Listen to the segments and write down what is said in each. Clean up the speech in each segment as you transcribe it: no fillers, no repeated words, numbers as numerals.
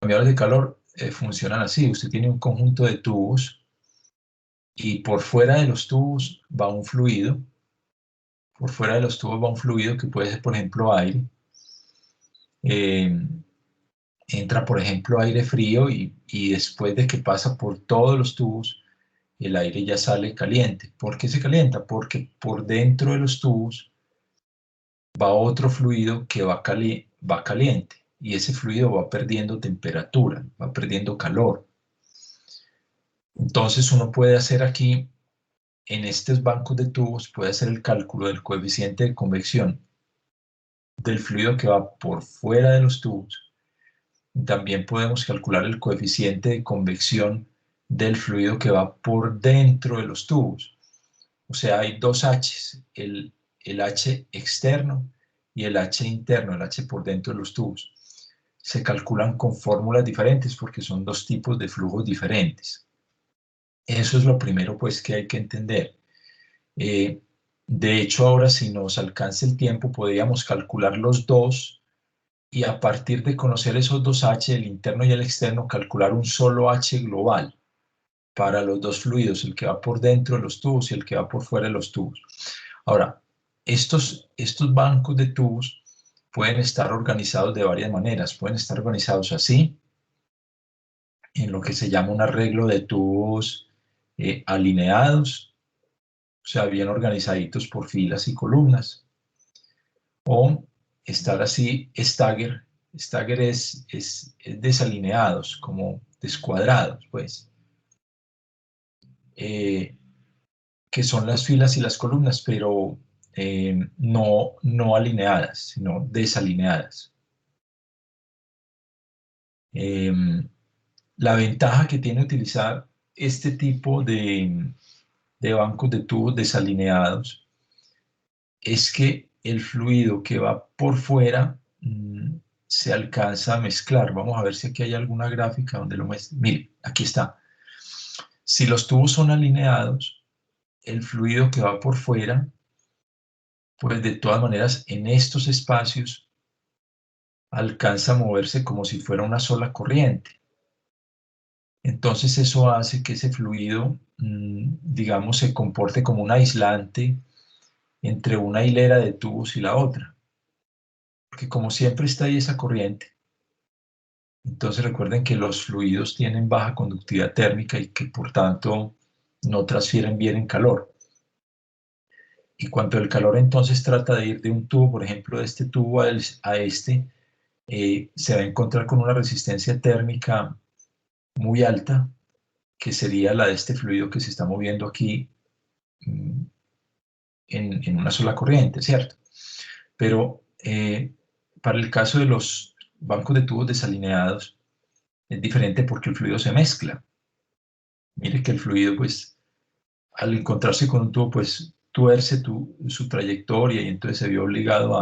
cambiadores de calor funcionan así. Usted tiene un conjunto de tubos y por fuera de los tubos va un fluido. Por fuera de los tubos va un fluido que puede ser, por ejemplo, aire. Entra, por ejemplo, aire frío y después de que pasa por todos los tubos, el aire ya sale caliente. ¿Por qué se calienta? Porque por dentro de los tubos va otro fluido que va caliente y ese fluido va perdiendo temperatura, va perdiendo calor. Entonces uno puede hacer aquí, en estos bancos de tubos, puede hacer el cálculo del coeficiente de convección del fluido que va por fuera de los tubos. También podemos calcular el coeficiente de convección del fluido que va por dentro de los tubos. O sea, hay dos H's, el H externo y el H interno, el H por dentro de los tubos. Se calculan con fórmulas diferentes porque son dos tipos de flujos diferentes. Eso es lo primero pues que hay que entender. De hecho, ahora si nos alcanza el tiempo, podríamos calcular los dos y a partir de conocer esos dos H, el interno y el externo, calcular un solo H global para los dos fluidos, el que va por dentro de los tubos y el que va por fuera de los tubos. Ahora, estos bancos de tubos pueden estar organizados de varias maneras. Pueden estar organizados así, en lo que se llama un arreglo de tubos alineados, o sea, bien organizaditos por filas y columnas, o estar así, stagger. Stagger es desalineados, como descuadrados, pues, que son las filas y las columnas, pero no alineadas, sino desalineadas. La ventaja que tiene utilizar este tipo de bancos de tubos desalineados es que el fluido que va por fuera se alcanza a mezclar. Vamos a ver si aquí hay alguna gráfica donde lo muestre. Mire, aquí está. Si los tubos son alineados, el fluido que va por fuera, pues de todas maneras en estos espacios alcanza a moverse como si fuera una sola corriente. Entonces eso hace que ese fluido, digamos, se comporte como un aislante entre una hilera de tubos y la otra. Porque como siempre está ahí esa corriente, entonces recuerden que los fluidos tienen baja conductividad térmica y que por tanto no transfieren bien en calor. Y cuando el calor entonces trata de ir de un tubo, por ejemplo, de este tubo a este, se va a encontrar con una resistencia térmica muy alta, que sería la de este fluido que se está moviendo aquí en una sola corriente, ¿cierto? Pero para el caso de los bancos de tubos desalineados, es diferente porque el fluido se mezcla. Mire que el fluido, pues, al encontrarse con un tubo, pues, tuerce su trayectoria y entonces se vio obligado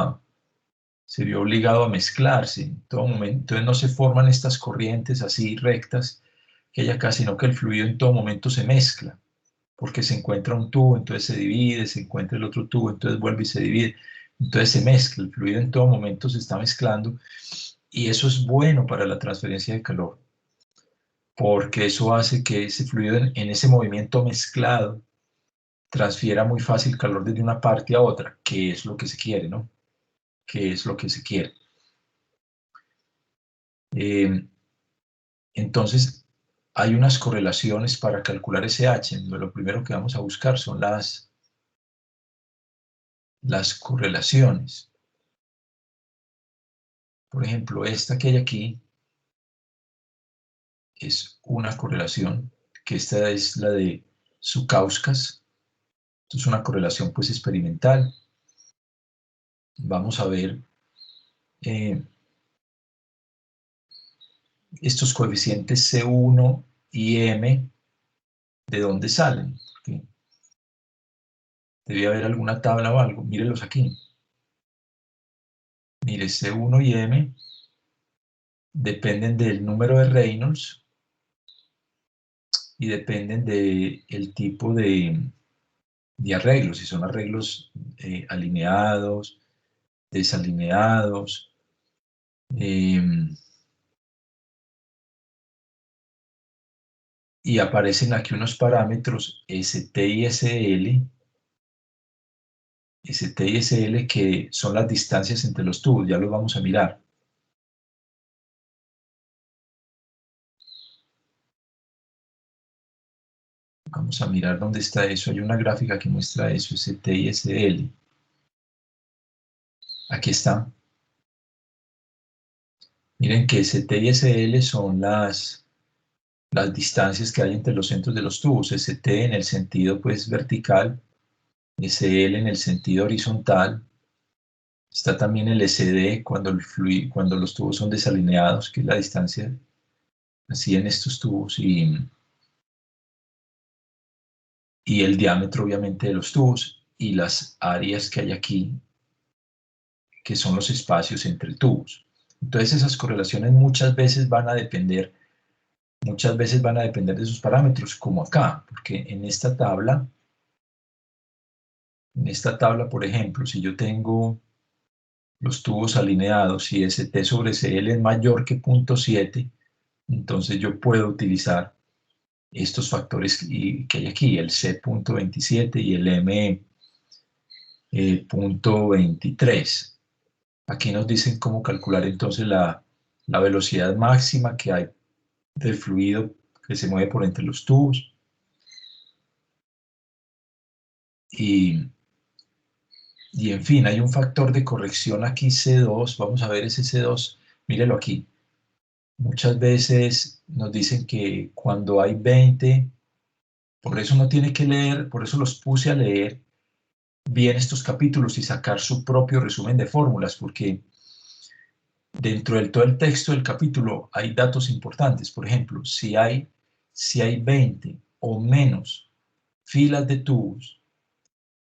a mezclarse en todo momento. Entonces no se forman estas corrientes así rectas que hay acá, sino que el fluido en todo momento se mezcla, porque se encuentra un tubo, entonces se divide, se encuentra el otro tubo, entonces vuelve y se divide, entonces se mezcla, el fluido en todo momento se está mezclando y eso es bueno para la transferencia de calor, porque eso hace que ese fluido en ese movimiento mezclado transfiera muy fácil calor desde una parte a otra, que es lo que se quiere, ¿no? Que es lo que se quiere. Entonces, hay unas correlaciones para calcular ese H. Lo primero que vamos a buscar son las correlaciones. Por ejemplo, esta que hay aquí es una correlación, que esta es la de Sukauskas. Esto es una correlación pues experimental. Vamos a ver estos coeficientes C1 y M, ¿de dónde salen? Porque debía haber alguna tabla o algo. Mírenlos aquí. Mire, C1 y M dependen del número de Reynolds y dependen del tipo de arreglos, si son arreglos alineados, desalineados, y aparecen aquí unos parámetros ST y SL, ST y SL, que son las distancias entre los tubos, ya los vamos a mirar. Vamos a mirar dónde está eso. Hay una gráfica que muestra eso, ST y SL. Aquí está. Miren que ST y SL son las distancias que hay entre los centros de los tubos. ST en el sentido pues vertical, SL en el sentido horizontal. Está también el SD cuando los tubos son desalineados, que es la distancia así en estos tubos, y el diámetro obviamente de los tubos y las áreas que hay aquí, que son los espacios entre tubos. Entonces esas correlaciones muchas veces van a depender de esos parámetros, como acá, porque en esta tabla, por ejemplo, si yo tengo los tubos alineados y ST sobre CL es mayor que 0.7, entonces yo puedo utilizar estos factores que hay aquí, el C.27 y el M.23. Aquí nos dicen cómo calcular entonces la velocidad máxima que hay del fluido que se mueve por entre los tubos. Y en fin, hay un factor de corrección aquí, C2. Vamos a ver ese C2. Mírelo aquí. Muchas veces nos dicen que cuando hay 20, por eso no tiene que leer, por eso los puse a leer bien estos capítulos y sacar su propio resumen de fórmulas, porque dentro del todo el texto del capítulo hay datos importantes. Por ejemplo, si hay 20 o menos filas de tubos,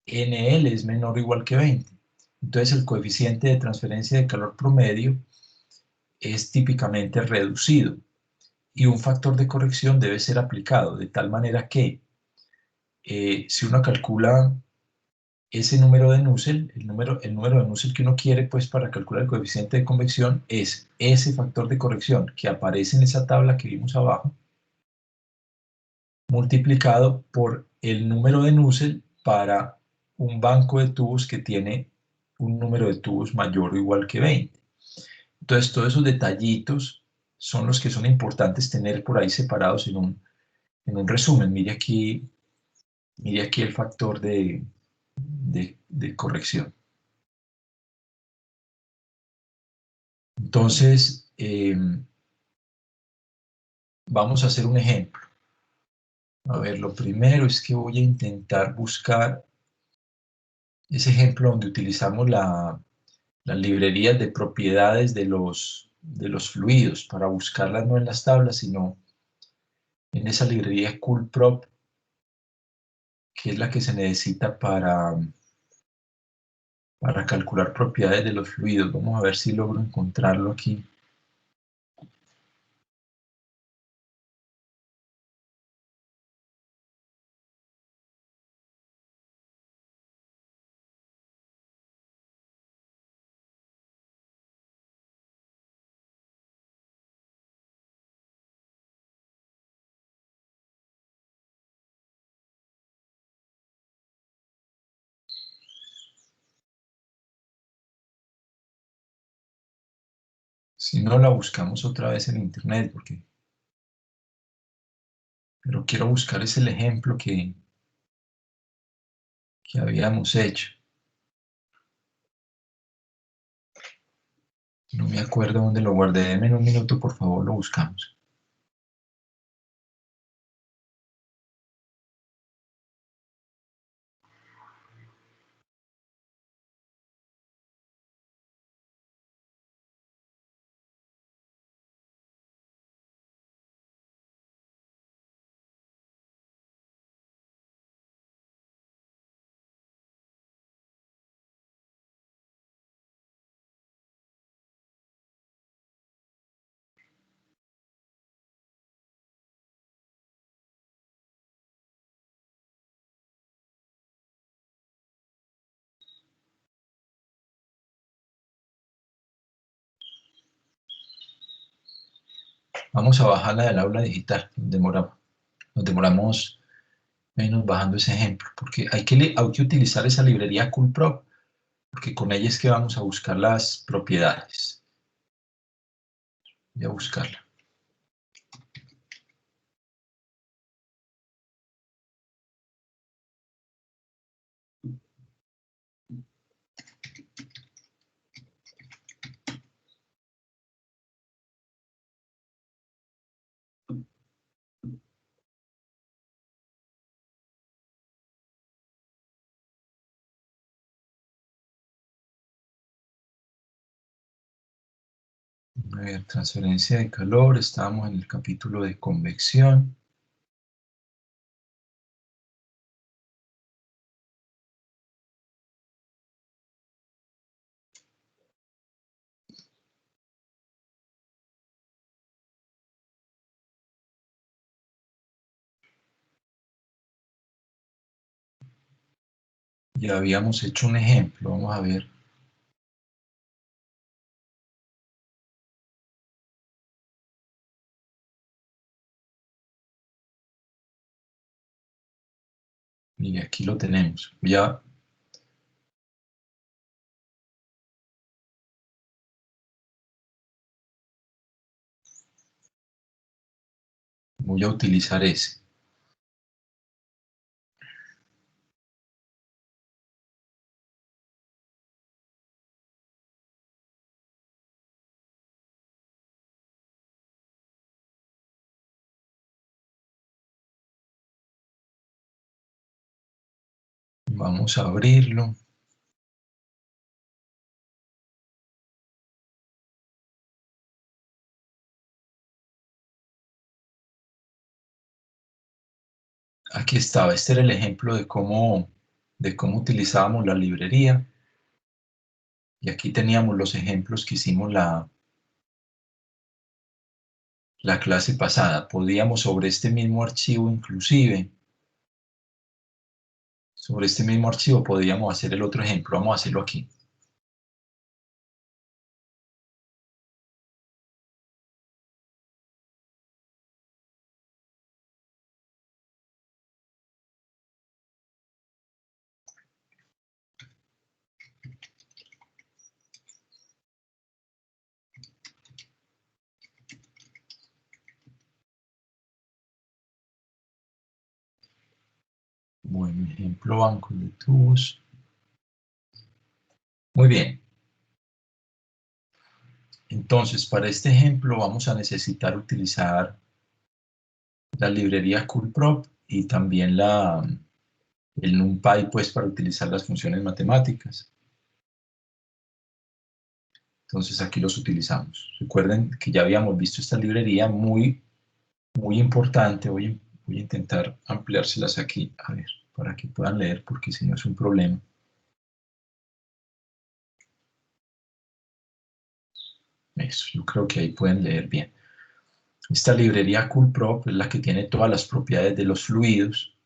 NL es menor o igual que 20. Entonces el coeficiente de transferencia de calor promedio es típicamente reducido y un factor de corrección debe ser aplicado de tal manera que si uno calcula ese número de Nusselt, el número de Nusselt que uno quiere pues para calcular el coeficiente de convección es ese factor de corrección que aparece en esa tabla que vimos abajo, multiplicado por el número de Nusselt para un banco de tubos que tiene un número de tubos mayor o igual que 20. Entonces todos esos detallitos son los que son importantes tener por ahí separados en un resumen. Mire aquí el factor de corrección. Entonces, vamos a hacer un ejemplo. A ver, lo primero es que voy a intentar buscar ese ejemplo donde utilizamos las librerías de propiedades de los fluidos para buscarlas no en las tablas, sino en esa librería CoolProp, que es la que se necesita para calcular propiedades de los fluidos. Vamos a ver si logro encontrarlo aquí. Si no, la buscamos otra vez en internet, pero quiero buscar es el ejemplo que habíamos hecho. No me acuerdo dónde lo guardé. Deme en un minuto, por favor, lo buscamos. Vamos a bajarla del aula digital, demoramos. nos demoramos menos bajando ese ejemplo, porque hay que utilizar esa librería CoolProp, porque con ella es que vamos a buscar las propiedades. Voy a buscarla. A ver, transferencia de calor, estábamos en el capítulo de convección. Ya habíamos hecho un ejemplo, vamos a ver. Mire, aquí lo tenemos. Voy a utilizar ese. Vamos a abrirlo. Aquí estaba, este era el ejemplo de cómo utilizábamos la librería. Y aquí teníamos los ejemplos que hicimos la clase pasada. Podíamos sobre este mismo archivo inclusive, sobre este mismo archivo podíamos hacer el otro ejemplo. Vamos a hacerlo aquí. Bueno, ejemplo banco de tubos. Muy bien. Entonces, para este ejemplo vamos a necesitar utilizar la librería CoolProp y también el NumPy pues, para utilizar las funciones matemáticas. Entonces aquí los utilizamos. Recuerden que ya habíamos visto esta librería muy importante. Voy a intentar ampliárselas aquí, a ver, para que puedan leer, porque si no es un problema. Eso, yo creo que ahí pueden leer bien. Esta librería CoolProp es la que tiene todas las propiedades de los fluidos,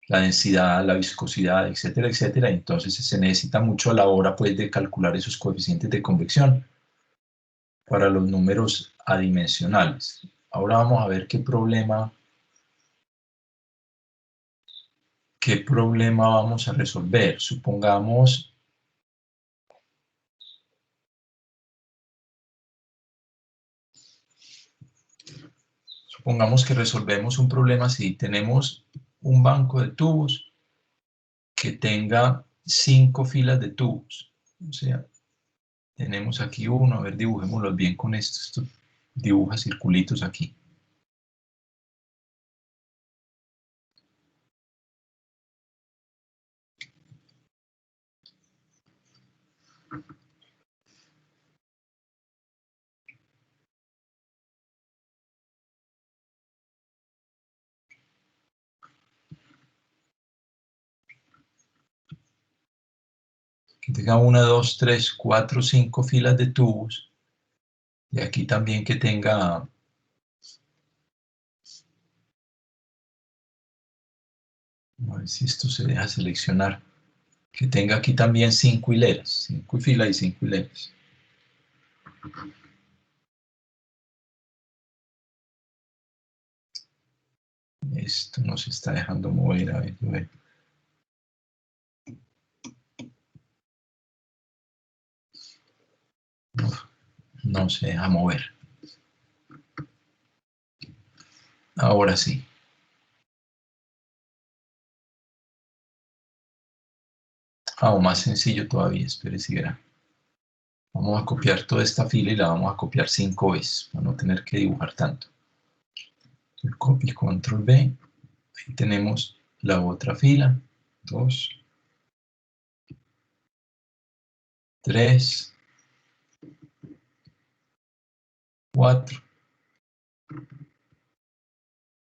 la densidad, la viscosidad, etcétera, etcétera. Entonces se necesita mucho a la hora pues, de calcular esos coeficientes de convección para los números adimensionales. Ahora vamos a ver qué problema vamos a resolver. Supongamos que resolvemos un problema si tenemos un banco de tubos que tenga 5 filas de tubos. O sea, tenemos aquí uno, a ver, dibujémoslos bien con esto. Esto dibuja circulitos aquí. Que tenga 1, 2, 3, 4, 5 filas de tubos. Y aquí también que tenga, a ver si esto se deja seleccionar, que tenga aquí también 5 hileras, 5 filas y 5 hileras. Esto nos está dejando mover, a ver. No se deja mover. Ahora sí. O más sencillo todavía, espere si verá. Vamos a copiar toda esta fila y la vamos a copiar 5 veces, para no tener que dibujar tanto. El copy, control V. Ahí tenemos la otra fila. 2, 3, 4,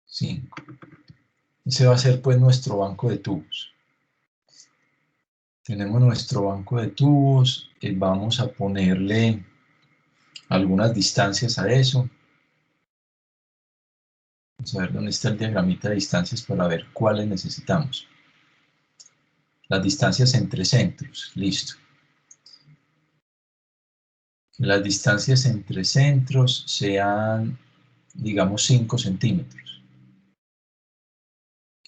5. Ese va a ser pues nuestro banco de tubos. Tenemos nuestro banco de tubos. Vamos a ponerle algunas distancias a eso. Vamos a ver dónde está el diagramita de distancias para ver cuáles necesitamos. Las distancias entre centros, listo. Las distancias entre centros sean, digamos, 5 centímetros.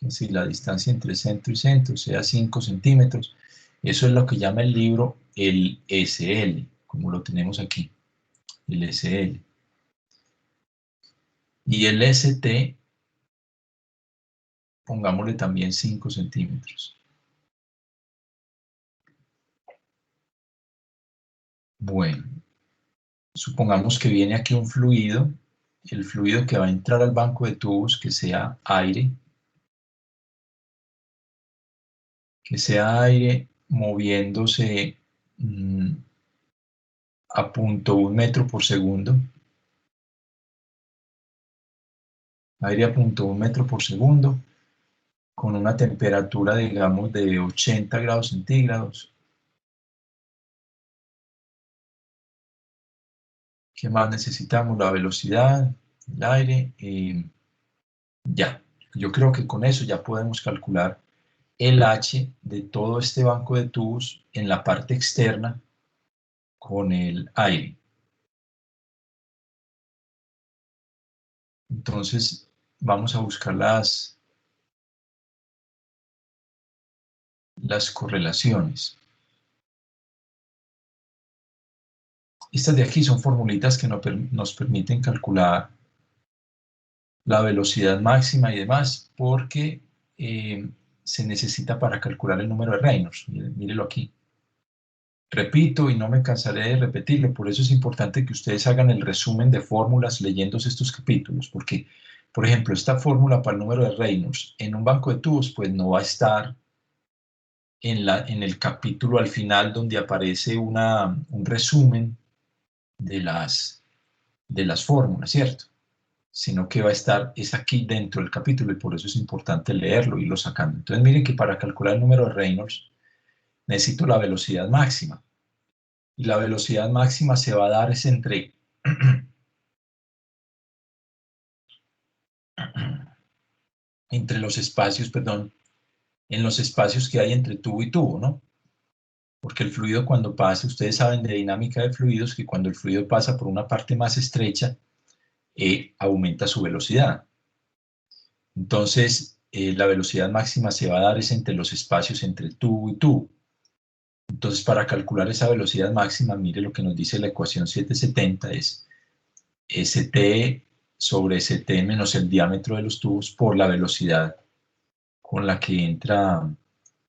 Si la distancia entre centro y centro sea 5 centímetros, eso es lo que llama el libro el SL, como lo tenemos aquí, el SL. Y el ST, pongámosle también 5 centímetros. Bueno, supongamos que viene aquí un fluido, el fluido que va a entrar al banco de tubos, que sea aire moviéndose a 0.1 metro por segundo. Aire a 0.1 metro por segundo, con una temperatura, digamos, de 80 grados centígrados. ¿Qué más necesitamos? La velocidad, el aire. Ya, yo creo que con eso ya podemos calcular el H de todo este banco de tubos en la parte externa con el aire. Entonces, vamos a buscar las correlaciones. Estas de aquí son formulitas que nos permiten calcular la velocidad máxima y demás, porque se necesita para calcular el número de Reynolds. Mírelo aquí. Repito, y no me cansaré de repetirlo, por eso es importante que ustedes hagan el resumen de fórmulas leyéndose estos capítulos, porque, por ejemplo, esta fórmula para el número de Reynolds en un banco de tubos, pues no va a estar en el capítulo al final donde aparece un resumen de las fórmulas, ¿cierto? Sino que va a estar, es aquí dentro del capítulo y por eso es importante leerlo y irlo sacando. Entonces miren que para calcular el número de Reynolds necesito la velocidad máxima. Y la velocidad máxima se va a dar es entre los espacios, perdón, en los espacios que hay entre tubo y tubo, ¿no? Porque el fluido cuando pasa, ustedes saben de dinámica de fluidos, que cuando el fluido pasa por una parte más estrecha, aumenta su velocidad. Entonces, la velocidad máxima se va a dar es entre los espacios entre tubo y tubo. Entonces, para calcular esa velocidad máxima, mire lo que nos dice la ecuación 770, es St sobre St menos el diámetro de los tubos por la velocidad con la que entra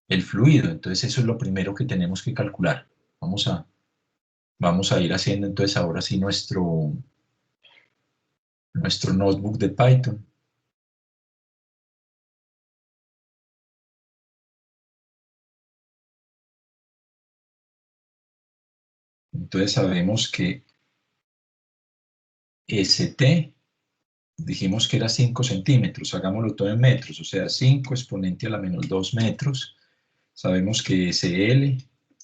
el fluido. Entonces, eso es lo primero que tenemos que calcular. Vamos a ir haciendo entonces ahora sí nuestro notebook de Python. Entonces sabemos que St, dijimos que era 5 centímetros, hagámoslo todo en metros, o sea, 5 exponente a la menos 2 metros. Sabemos que SL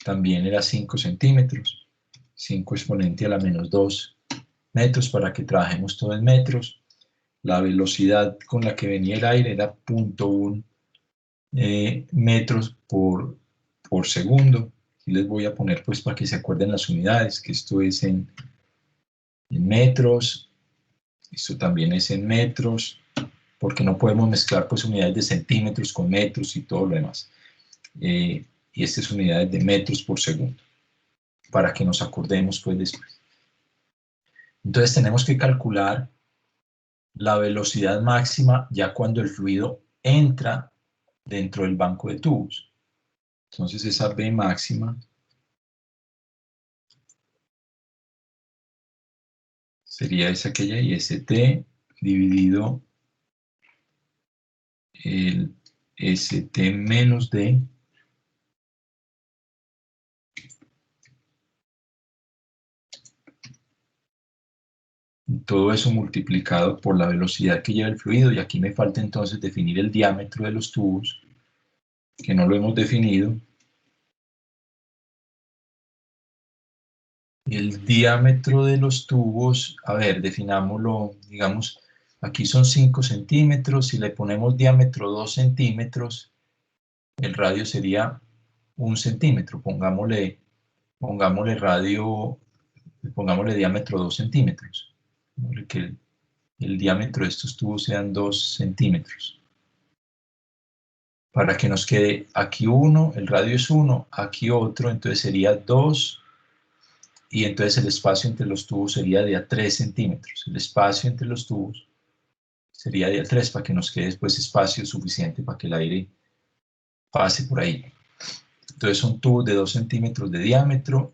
también era 5 centímetros, 5 exponente a la menos 2 metros para que trabajemos todo en metros. La velocidad con la que venía el aire era 0.1 metros por segundo. Y les voy a poner pues para que se acuerden las unidades, que esto es en metros, esto también es en metros, porque no podemos mezclar pues unidades de centímetros con metros y todo lo demás. Y estas unidades de metros por segundo, para que nos acordemos pues después. Entonces tenemos que calcular la velocidad máxima ya cuando el fluido entra dentro del banco de tubos. Entonces esa V máxima sería esa que ya y ST dividido el ST menos D todo eso multiplicado por la velocidad que lleva el fluido, y aquí me falta entonces definir el diámetro de los tubos, que no lo hemos definido. El diámetro de los tubos, a ver, definámoslo, digamos, aquí son 5 centímetros, si le ponemos diámetro 2 centímetros, el radio sería 1 centímetro, pongámosle diámetro 2 centímetros, que el diámetro de estos tubos sean 2 centímetros. Para que nos quede aquí 1, el radio es 1, aquí otro, entonces sería 2, y entonces el espacio entre los tubos sería de a 3 centímetros. El espacio entre los tubos sería de a 3 para que nos quede después espacio suficiente para que el aire pase por ahí. Entonces son tubos de 2 centímetros de diámetro,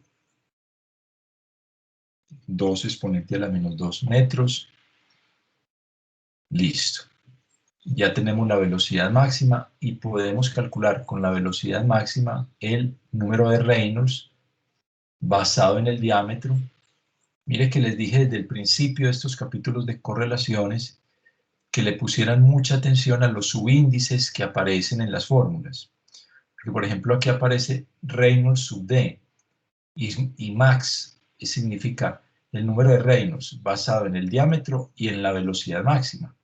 2 exponente a la menos 2 metros. Listo. Ya tenemos la velocidad máxima y podemos calcular con la velocidad máxima el número de Reynolds basado en el diámetro. Mire que les dije desde el principio de estos capítulos de correlaciones que le pusieran mucha atención a los subíndices que aparecen en las fórmulas. Porque, por ejemplo, aquí aparece Reynolds sub D y max, que significa el número de Reynolds basado en el diámetro y en la velocidad máxima,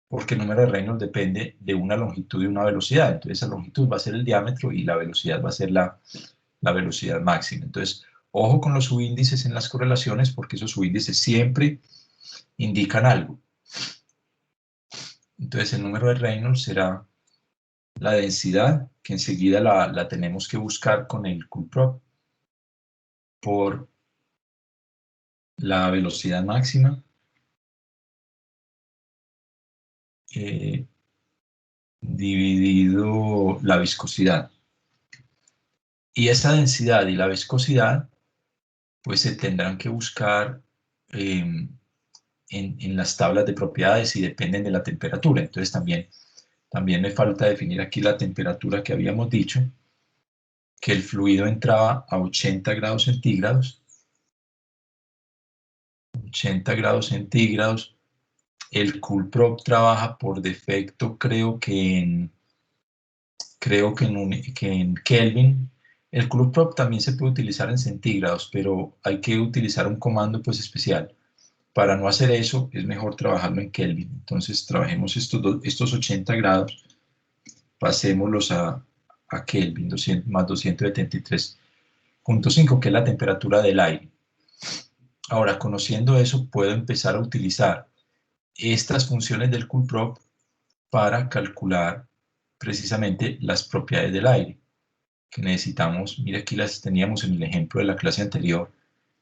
porque el número de Reynolds depende de una longitud y una velocidad. Entonces, esa longitud va a ser el diámetro y la velocidad va a ser la velocidad máxima. Entonces, ojo con los subíndices en las correlaciones, porque esos subíndices siempre indican algo. Entonces, el número de Reynolds será la densidad, que enseguida la tenemos que buscar con el Coulomb, por la velocidad máxima dividido la viscosidad. Y esa densidad y la viscosidad pues se tendrán que buscar en las tablas de propiedades y dependen de la temperatura. Entonces también me falta definir aquí la temperatura que habíamos dicho, que el fluido entraba a 80 grados centígrados. 80 grados centígrados. El Coulomb trabaja por defecto, creo que en Kelvin. El Coulomb también se puede utilizar en centígrados, pero hay que utilizar un comando pues especial. Para no hacer eso, es mejor trabajarlo en Kelvin. Entonces, trabajemos estos 80 grados, pasémoslos a Kelvin, 200, más 273.5, que es la temperatura del aire. Ahora, conociendo eso, puedo empezar a utilizar estas funciones del Coulomb para calcular precisamente las propiedades del aire que necesitamos. Mira, aquí las teníamos en el ejemplo de la clase anterior: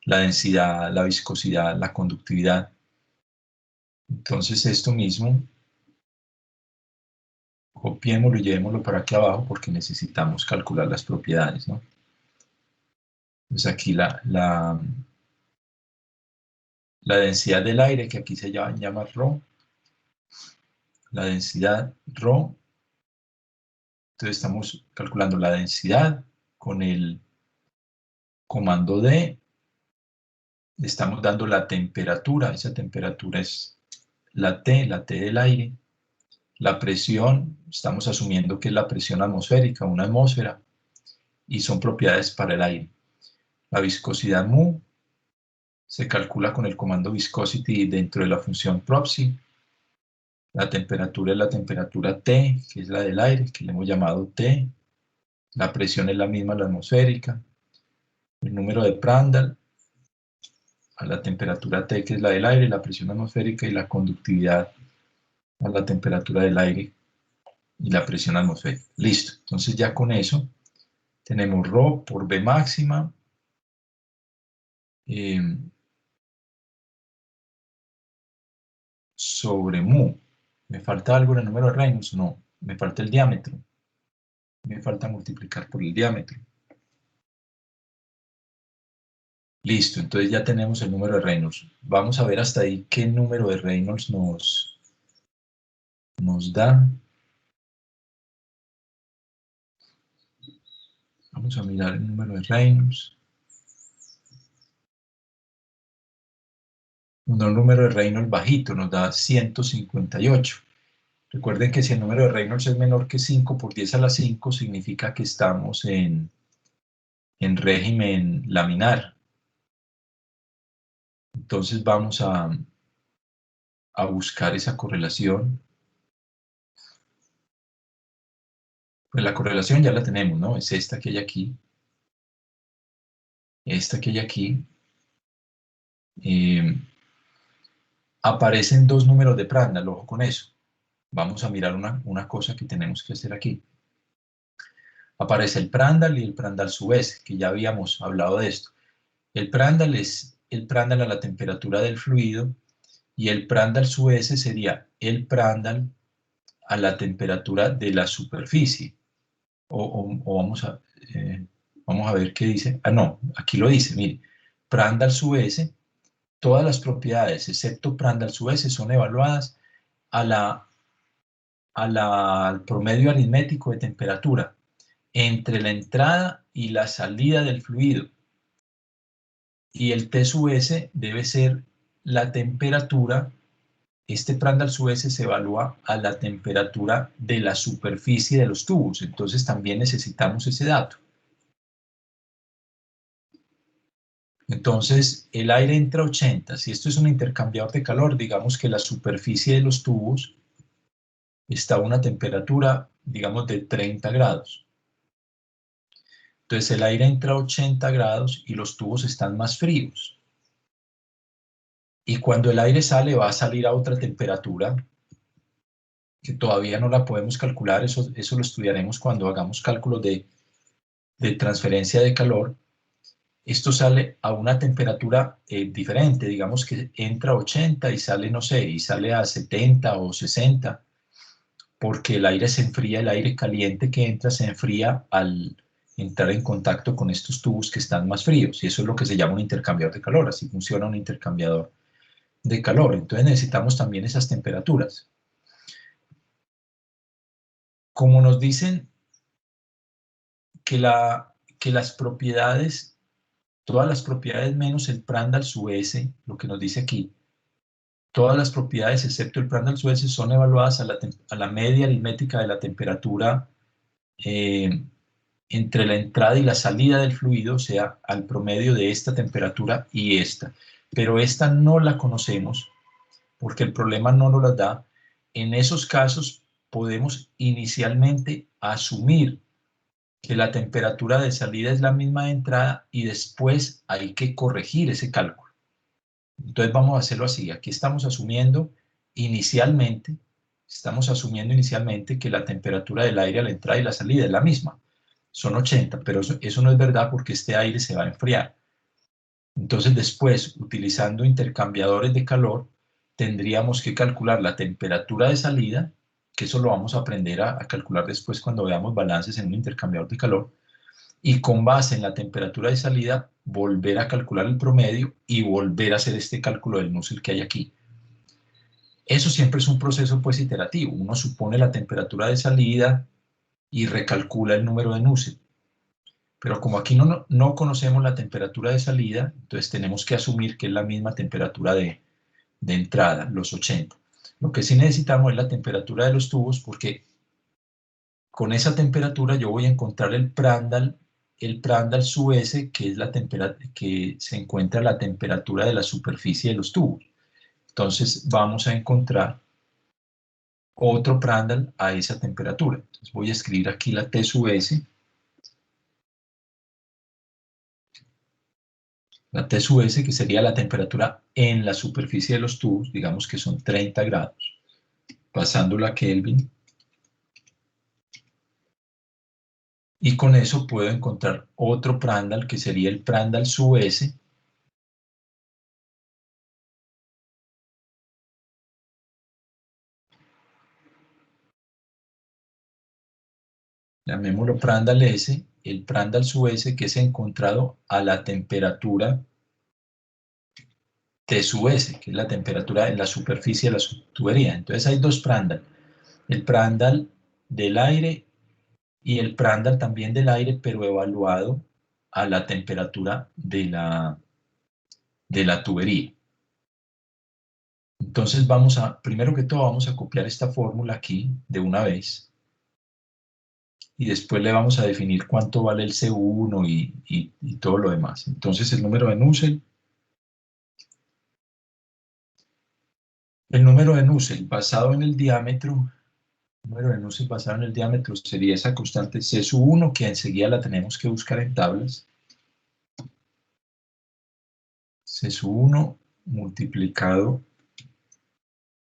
la densidad, la viscosidad, la conductividad. Entonces esto mismo, copiémoslo y llevémoslo para aquí abajo porque necesitamos calcular las propiedades, ¿no? Entonces aquí la densidad del aire, que aquí se llama ρ, la densidad ρ. Entonces estamos calculando la densidad con el comando D. Le estamos dando la temperatura, esa temperatura es la T del aire. La presión, estamos asumiendo que es la presión atmosférica, una atmósfera, y son propiedades para el aire. La viscosidad mu se calcula con el comando viscosity dentro de la función proxy. La temperatura es la temperatura T, que es la del aire, que le hemos llamado T. La presión es la misma, la atmosférica. El número de Prandtl a la temperatura T, que es la del aire, la presión atmosférica, y la conductividad a la temperatura del aire y la presión atmosférica. Listo. Entonces ya con eso tenemos ρ por V máxima sobre mu. ¿Me falta algo en el número de Reynolds? No. Me falta el diámetro. Me falta multiplicar por el diámetro. Listo, entonces ya tenemos el número de Reynolds. Vamos a ver hasta ahí qué número de Reynolds nos da. Vamos a mirar el número de Reynolds. Nos da un número de Reynolds bajito, nos da 158. Recuerden que si el número de Reynolds es menor que 5 por 10 a la 5, significa que estamos en régimen laminar. Entonces vamos a buscar esa correlación. Pues la correlación ya la tenemos, ¿no? Es esta que hay aquí. Esta que hay aquí. Aparecen dos números de Prandtl, ojo con eso. Vamos a mirar una cosa que tenemos que hacer aquí. Aparece el Prandtl y el Prandtl sub S, que ya habíamos hablado de esto. El Prandtl es el Prandtl a la temperatura del fluido y el Prandtl sub S sería el Prandtl a la temperatura de la superficie. O vamos a ver qué dice. Ah, no, aquí lo dice, mire. Prandtl sub S, todas las propiedades excepto Prandtl sub S son evaluadas al promedio aritmético de temperatura entre la entrada y la salida del fluido. Y el T sub S debe ser la temperatura. Este Prandtl sub S se evalúa a la temperatura de la superficie de los tubos. Entonces también necesitamos ese dato. Entonces el aire entra a 80. Si esto es un intercambiador de calor, digamos que la superficie de los tubos está a una temperatura, digamos, de 30 grados. Entonces el aire entra a 80 grados y los tubos están más fríos. Y cuando el aire sale, va a salir a otra temperatura que todavía no la podemos calcular. Eso lo estudiaremos cuando hagamos cálculos de transferencia de calor. Esto sale a una temperatura diferente. Digamos que entra a 80 y sale, no sé, y sale a 70 o 60, porque el aire se enfría, el aire caliente que entra se enfría al entrar en contacto con estos tubos que están más fríos, y eso es lo que se llama un intercambiador de calor. Así funciona un intercambiador de calor. Entonces necesitamos también esas temperaturas. Como nos dicen que las propiedades, todas las propiedades menos el Prandtl sub S, lo que nos dice aquí, todas las propiedades excepto el Prandtl sub S son evaluadas a la media aritmética de la temperatura entre la entrada y la salida del fluido, o sea, al promedio de esta temperatura y esta. Pero esta no la conocemos porque el problema no nos la da. En esos casos podemos inicialmente asumir que la temperatura de salida es la misma de entrada y después hay que corregir ese cálculo. Entonces vamos a hacerlo así. Aquí estamos asumiendo inicialmente que la temperatura del aire a la entrada y la salida es la misma. Son 80, pero eso no es verdad porque este aire se va a enfriar. Entonces después, utilizando intercambiadores de calor, tendríamos que calcular la temperatura de salida, que eso lo vamos a aprender a calcular después cuando veamos balances en un intercambiador de calor, y con base en la temperatura de salida, volver a calcular el promedio y volver a hacer este cálculo del Nusselt que hay aquí. Eso siempre es un proceso pues iterativo. Uno supone la temperatura de salida y recalcula el número de Nusselt. Pero como aquí no conocemos la temperatura de salida, entonces tenemos que asumir que es la misma temperatura de entrada, los 80. Lo que sí necesitamos es la temperatura de los tubos, porque con esa temperatura yo voy a encontrar el Prandtl sub S, que es que se encuentra a la temperatura de la superficie de los tubos. Entonces vamos a encontrar otro Prandtl a esa temperatura. Entonces voy a escribir aquí la T sub S. La T sub S, que sería la temperatura en la superficie de los tubos, digamos que son 30 grados. pasándola a Kelvin. Y con eso puedo encontrar otro Prandtl, que sería el Prandtl sub S. Llamémoslo Prandtl S, el Prandtl sub S que es encontrado a la temperatura T sub S, que es la temperatura de la superficie de la tubería. Entonces hay dos Prandtl, el Prandtl del aire y el Prandtl también del aire, pero evaluado a la temperatura de la tubería. Entonces primero que todo vamos a copiar esta fórmula aquí de una vez y después le vamos a definir cuánto vale el C1 y todo lo demás. Entonces el número de Nusselt, basado en el diámetro, sería esa constante C sub 1 que enseguida la tenemos que buscar en tablas. C sub 1 multiplicado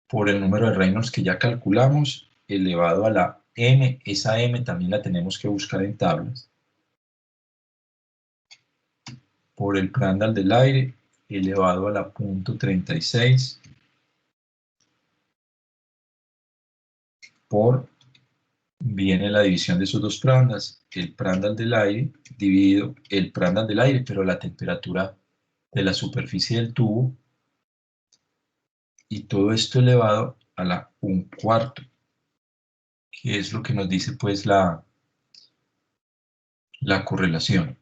por el número de Reynolds que ya calculamos, elevado a la m, esa m también la tenemos que buscar en tablas, por el Prandtl del aire, elevado a la .36, por, viene la división de esos dos Prandtls, el Prandtl del aire dividido el Prandtl del aire, pero la temperatura de la superficie del tubo, y todo esto elevado a la 1/4, que es lo que nos dice pues la correlación.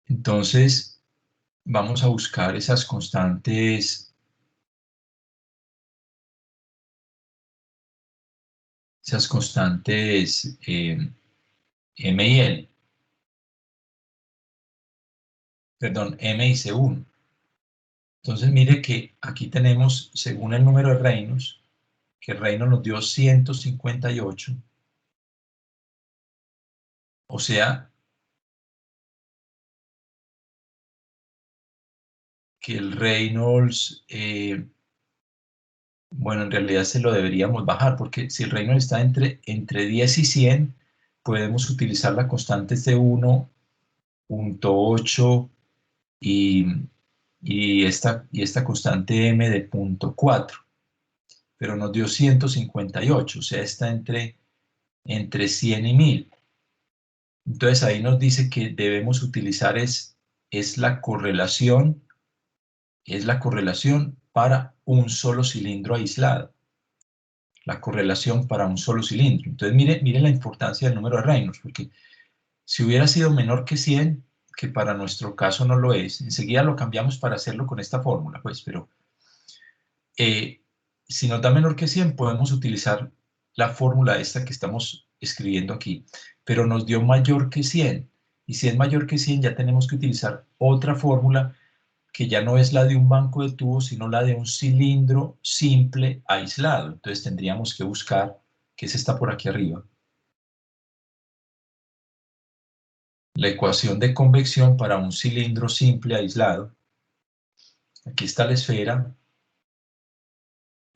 Entonces vamos a buscar esas constantes M y L, perdón, M y C1. Entonces mire que aquí tenemos, según el número de Reynolds, que Reynolds nos dio 158, o sea, que el Reynolds, bueno, en realidad se lo deberíamos bajar, porque si el Reynolds está entre 10 y 100, podemos utilizar la constante C1, 0.8 y, esta constante M de 0.4, pero nos dio 158, o sea, está entre 100 y 1000. Entonces ahí nos dice que debemos utilizar es la correlación para un solo cilindro aislado. La correlación para un solo cilindro. Entonces mire la importancia del número de Reynolds, porque si hubiera sido menor que 100, que para nuestro caso no lo es, enseguida lo cambiamos para hacerlo con esta fórmula, pues, pero si nos da menor que 100, podemos utilizar la fórmula esta que estamos escribiendo aquí, pero nos dio mayor que 100, y si es mayor que 100 ya tenemos que utilizar otra fórmula que ya no es la de un banco de tubos, sino la de un cilindro simple aislado. Entonces tendríamos que buscar, que es esta por aquí arriba, la ecuación de convección para un cilindro simple aislado. Aquí está la esfera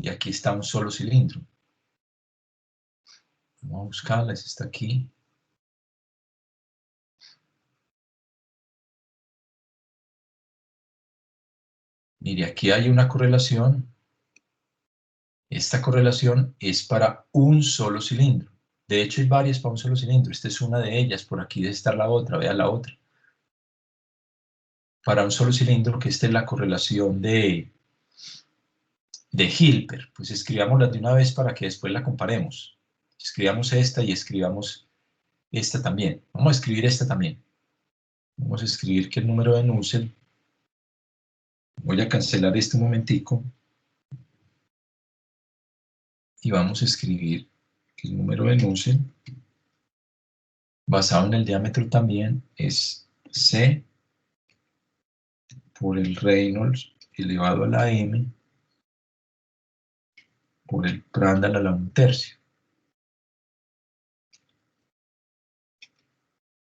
y aquí está un solo cilindro. Vamos a buscarla, está aquí. Mire, aquí hay una correlación. Esta correlación es para un solo cilindro. De hecho, hay varias para un solo cilindro. Esta es una de ellas. Por aquí debe estar la otra. Vea la otra. Para un solo cilindro, que esta es la correlación de Hilbert. Pues escribámosla de una vez para que después la comparemos. Escribamos esta y escribamos esta también. Vamos a escribir esta también. Vamos a escribir que el número de Nusselt, voy a cancelar este momentico, y vamos a escribir que el número de Nusselt, basado en el diámetro también, es C por el Reynolds elevado a la M por el Prandtl a la 1/3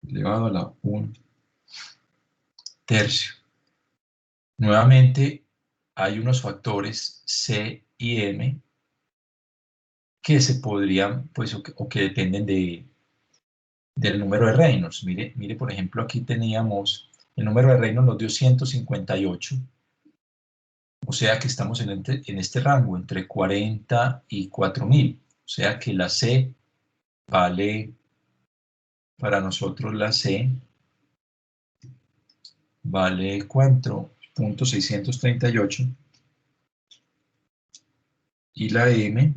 elevado a la 1/3. Nuevamente hay unos factores C y M que se podrían, pues, o que dependen del número de Reynolds. Mire, por ejemplo, aquí teníamos, el número de Reynolds nos dio 158, o sea que estamos en este rango, entre 40 y 4000. O sea que la C vale, para nosotros la C vale 4.638 y la M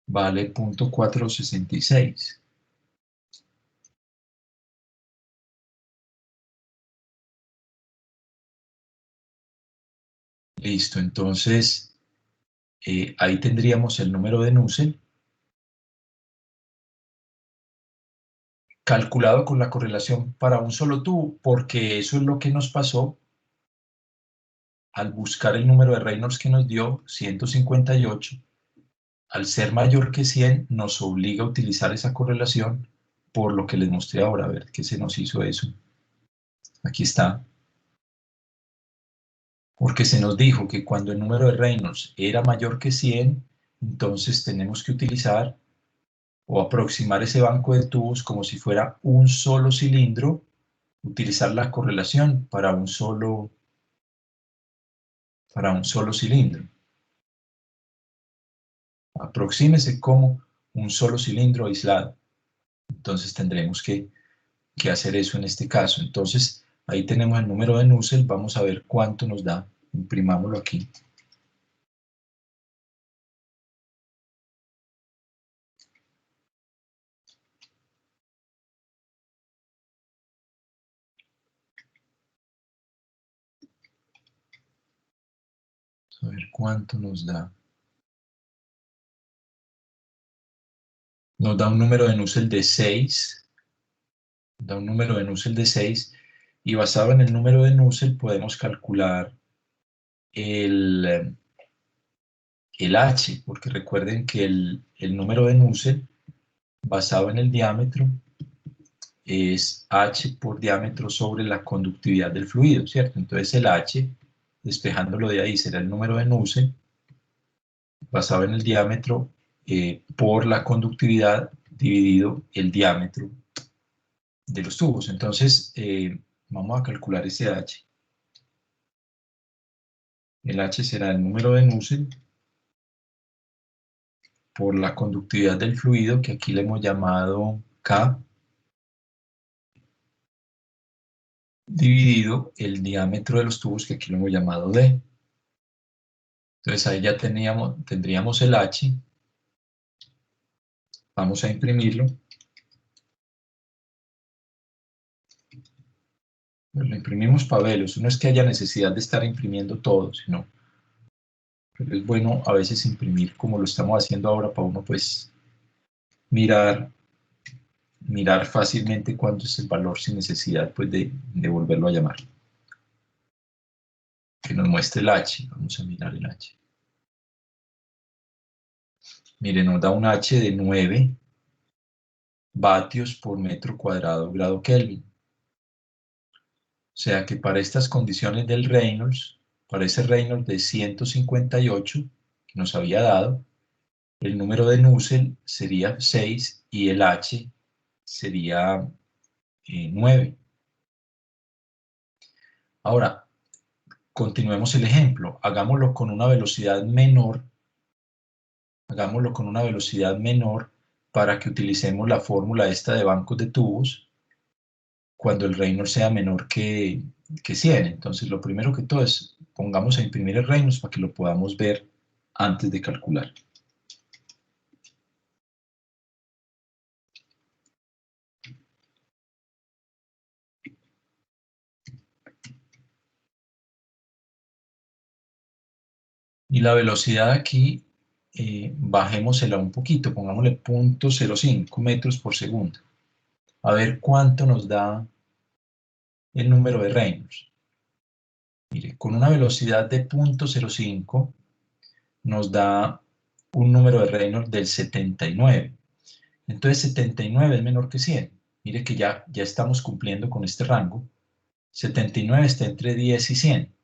vale 0.466. Listo, entonces ahí tendríamos el número de Nusselt calculado con la correlación para un solo tubo, porque eso es lo que nos pasó al buscar el número de Reynolds que nos dio, 158. Al ser mayor que 100, nos obliga a utilizar esa correlación, por lo que les mostré ahora. A ver qué se nos hizo eso. Aquí está. Porque se nos dijo que cuando el número de Reynolds era mayor que 100, entonces tenemos que utilizar o aproximar ese banco de tubos como si fuera un solo cilindro, utilizar la correlación para un solo cilindro. Aproxímese como un solo cilindro aislado. Entonces tendremos que hacer eso en este caso. Entonces ahí tenemos el número de Nusselt, vamos a ver cuánto nos da. Imprimámoslo aquí. A ver cuánto nos da. Nos da un número de Nusselt de 6. Da un número de Nusselt de 6. Y basado en el número de Nusselt podemos calcular el H, porque recuerden que el número de Nusselt basado en el diámetro es H por diámetro sobre la conductividad del fluido, ¿cierto? Entonces el H, despejándolo de ahí, será el número de Nusselt basado en el diámetro por la conductividad dividido el diámetro de los tubos. Entonces vamos a calcular ese H. El H será el número de Nusselt por la conductividad del fluido, que aquí le hemos llamado K, dividido el diámetro de los tubos, que aquí lo hemos llamado D. Entonces ahí ya tendríamos el H. Vamos a imprimirlo. Pues lo imprimimos para verlo. No es que haya necesidad de estar imprimiendo todo, sino pero es bueno a veces imprimir como lo estamos haciendo ahora para uno pues mirar fácilmente cuánto es el valor sin necesidad pues de volverlo a llamar. Que nos muestre el H. Vamos a mirar el H. Mire, nos da un H de 9 vatios por metro cuadrado grado Kelvin. O sea que para estas condiciones del Reynolds, para ese Reynolds de 158 que nos había dado, el número de Nusselt sería 6 y el H sería 9. Ahora, continuemos el ejemplo. Hagámoslo con una velocidad menor. Hagámoslo con una velocidad menor para que utilicemos la fórmula esta de bancos de tubos cuando el Reynolds sea menor que 100. Entonces, lo primero que todo es pongamos a imprimir el Reynolds para que lo podamos ver antes de calcular. Y la velocidad aquí, bajémosela un poquito, pongámosle 0.05 metros por segundo. A ver cuánto nos da el número de Reynolds. Mire, con una velocidad de 0.05 nos da un número de Reynolds del 79. Entonces 79 es menor que 100. Mire que ya estamos cumpliendo con este rango. 79 está entre 10 y 100.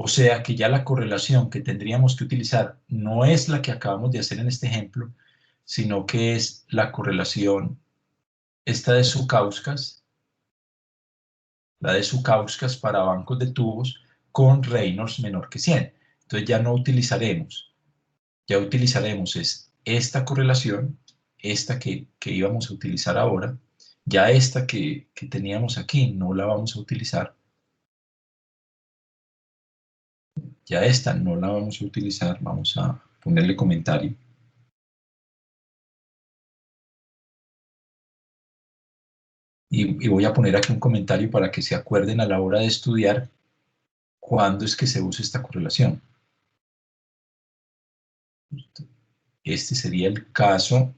O sea que ya la correlación que tendríamos que utilizar no es la que acabamos de hacer en este ejemplo, sino que es la correlación, esta de Sukauskas, la de Sukauskas para bancos de tubos con Reynolds menor que 100. Entonces ya utilizaremos es esta correlación, esta que íbamos a utilizar ahora, ya esta que teníamos aquí no la vamos a utilizar, ya esta no la vamos a utilizar, vamos a ponerle comentario. Y voy a poner aquí un comentario para que se acuerden a la hora de estudiar cuándo es que se usa esta correlación. Este sería el caso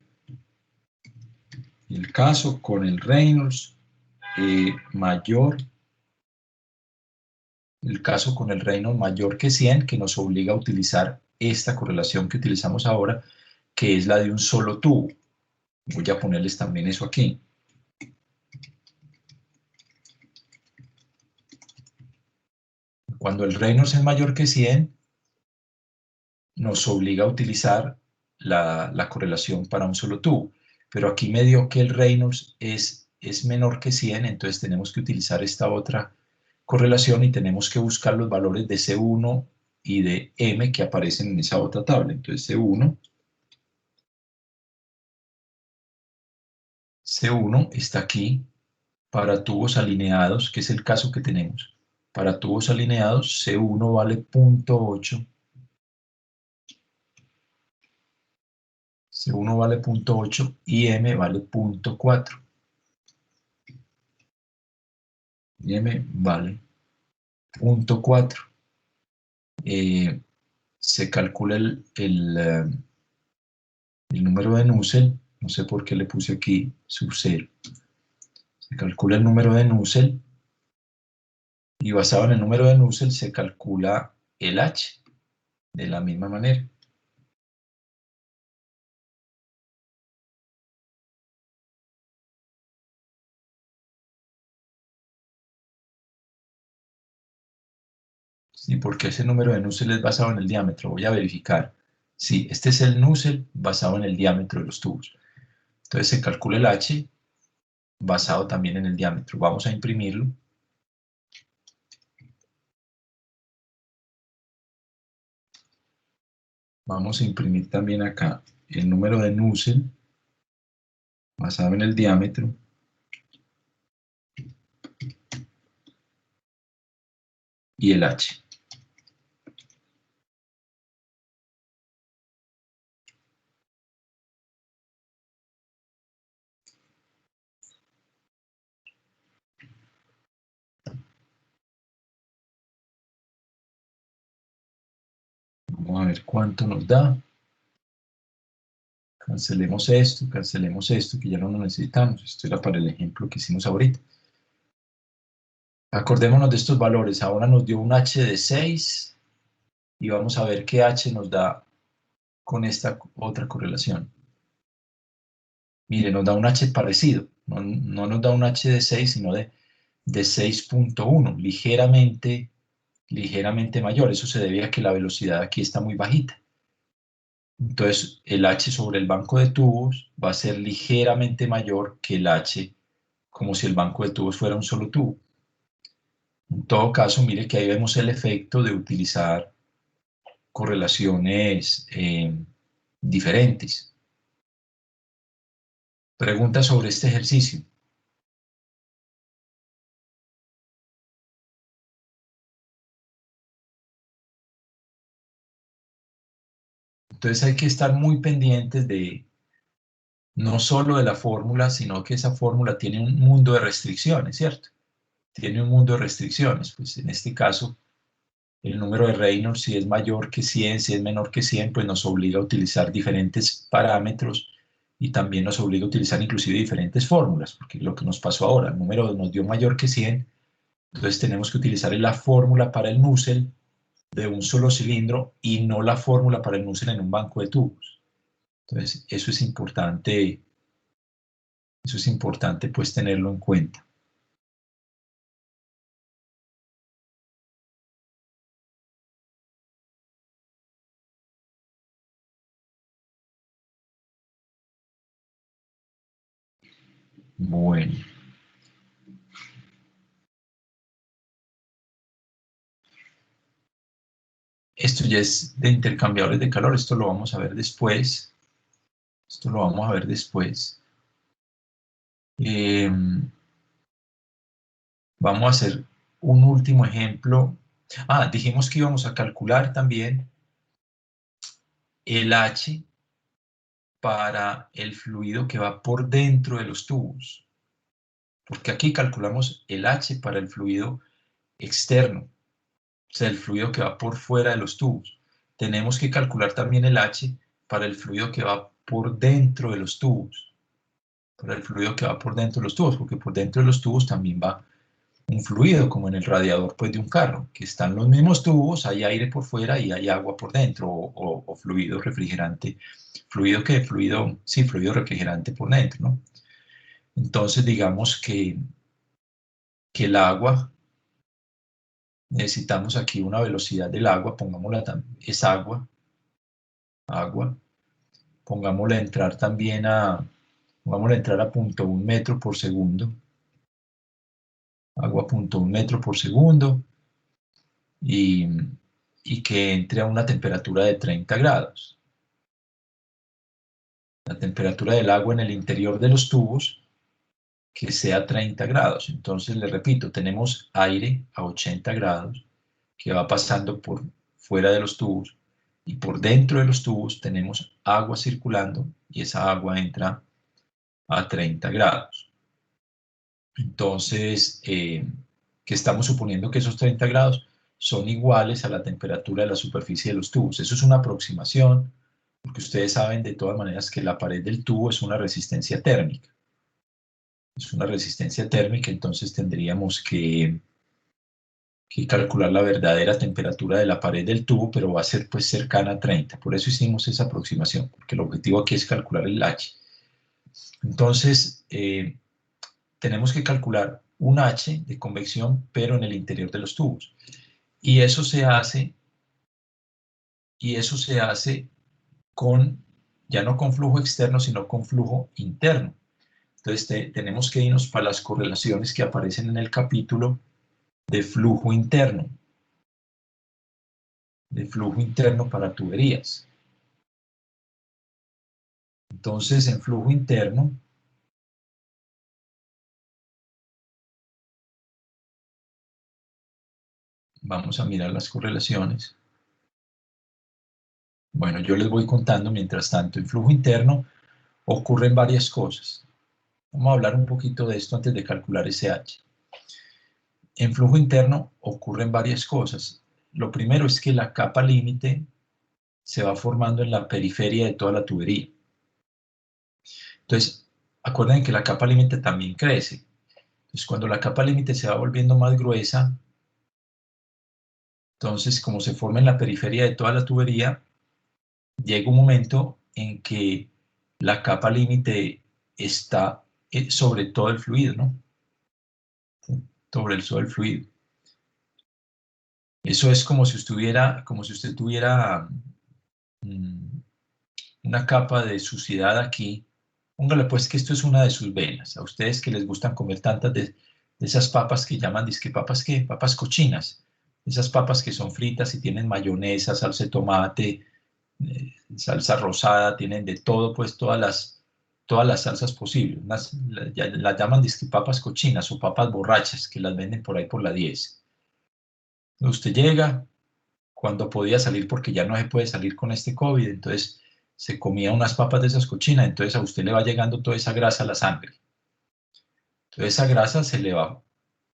con el Reynolds mayor, el caso con el Reynolds mayor que 100, que nos obliga a utilizar esta correlación que utilizamos ahora, que es la de un solo tubo. Voy a ponerles también eso aquí. Cuando el Reynolds es mayor que 100, nos obliga a utilizar la correlación para un solo tubo. Pero aquí me dio que el Reynolds es menor que 100, entonces tenemos que utilizar esta otra correlación y tenemos que buscar los valores de C1 y de M que aparecen en esa otra tabla. Entonces C1 está aquí para tubos alineados, que es el caso que tenemos. Para tubos alineados, C1 vale 0.8, C1 vale 0.8 y M vale 0.4. Y M vale 0.4. Se calcula el número de Nusselt, no sé por qué le puse aquí sub 0. Se calcula el número de Nusselt y basado en el número de Nusselt se calcula el H de la misma manera. ¿Sí? Porque ese número de Nusselt es basado en el diámetro. Voy a verificar. Sí, este es el Nusselt basado en el diámetro de los tubos. Entonces se calcula el H basado también en el diámetro. Vamos a imprimirlo. Vamos a imprimir también acá el número de Nusselt basado en el diámetro. Y el H. Vamos a ver cuánto nos da. Cancelemos esto, que ya no lo necesitamos. Esto era para el ejemplo que hicimos ahorita. Acordémonos de estos valores. Ahora nos dio un H de 6 y vamos a ver qué H nos da con esta otra correlación. Mire, nos da un H parecido. No nos da un H de 6, sino de 6.1, ligeramente mayor. Eso se debe a que la velocidad aquí está muy bajita. Entonces, el H sobre el banco de tubos va a ser ligeramente mayor que el H como si el banco de tubos fuera un solo tubo. En todo caso, mire que ahí vemos el efecto de utilizar correlaciones diferentes. Pregunta sobre este ejercicio. Entonces hay que estar muy pendientes de no solo de la fórmula, sino que esa fórmula tiene un mundo de restricciones, ¿cierto? Tiene un mundo de restricciones. Pues en este caso, el número de Reynolds, si es mayor que 100, si es menor que 100, pues nos obliga a utilizar diferentes parámetros y también nos obliga a utilizar inclusive diferentes fórmulas, porque lo que nos pasó ahora, el número nos dio mayor que 100, entonces tenemos que utilizar la fórmula para el Nusselt de un solo cilindro y no la fórmula para el Nusselt en un banco de tubos. Entonces, eso es importante pues tenerlo en cuenta. Bueno. Esto ya es de intercambiadores de calor, esto lo vamos a ver después. Esto lo vamos a ver después. Vamos a hacer un último ejemplo. Dijimos que íbamos a calcular también el H para el fluido que va por dentro de los tubos. Porque aquí calculamos el H para el fluido externo, o sea, el fluido que va por fuera de los tubos. Tenemos que calcular también el H para el fluido que va por dentro de los tubos. Para el fluido que va por dentro de los tubos, porque por dentro de los tubos también va un fluido, como en el radiador pues, de un carro, que están los mismos tubos, hay aire por fuera y hay agua por dentro, o fluido refrigerante, sí, fluido refrigerante por dentro, ¿no? Entonces, digamos que el agua, necesitamos aquí una velocidad del agua, pongámosla también, es agua, pongámosla a entrar también pongámosla a entrar a 0.1 metro por segundo, agua a 0.1 metro por segundo, y que entre a una temperatura de 30 grados. La temperatura del agua en el interior de los tubos que sea 30 grados. Entonces, le repito, tenemos aire a 80 grados que va pasando por fuera de los tubos y por dentro de los tubos tenemos agua circulando y esa agua entra a 30 grados. Entonces, que estamos suponiendo que esos 30 grados son iguales a la temperatura de la superficie de los tubos. Eso es una aproximación, porque ustedes saben de todas maneras que la pared del tubo es una resistencia térmica. Es una resistencia térmica, entonces tendríamos que calcular la verdadera temperatura de la pared del tubo, pero va a ser pues cercana a 30. Por eso hicimos esa aproximación, porque el objetivo aquí es calcular el H. Entonces, tenemos que calcular un H de convección, pero en el interior de los tubos. Y eso se hace con, ya no con flujo externo, sino con flujo interno. Entonces tenemos que irnos para las correlaciones que aparecen en el capítulo de flujo interno para tuberías. Entonces, en flujo interno, vamos a mirar las correlaciones. Bueno, yo les voy contando mientras tanto. En flujo interno ocurren varias cosas. Vamos a hablar un poquito de esto antes de calcular ese H. En flujo interno ocurren varias cosas. Lo primero es que la capa límite se va formando en la periferia de toda la tubería. Entonces, acuerden que la capa límite también crece. Entonces, cuando la capa límite se va volviendo más gruesa, entonces, como se forma en la periferia de toda la tubería, llega un momento en que la capa límite está sobre todo el fluido, ¿no? Sobre el fluido. Eso es como si usted tuviera una capa de suciedad aquí. Póngale pues que esto es una de sus venas. A ustedes que les gustan comer tantas de esas papas que llaman, dizque papas ¿qué? Papas cochinas. Esas papas que son fritas y tienen mayonesa, salsa de tomate, salsa rosada, tienen de todo, pues todas las salsas posibles. Las llaman dizque papas cochinas o papas borrachas, que las venden por ahí por la 10. Usted llega cuando podía salir porque ya no se puede salir con este COVID, entonces se comía unas papas de esas cochinas, entonces a usted le va llegando toda esa grasa a la sangre. Entonces esa grasa se le va,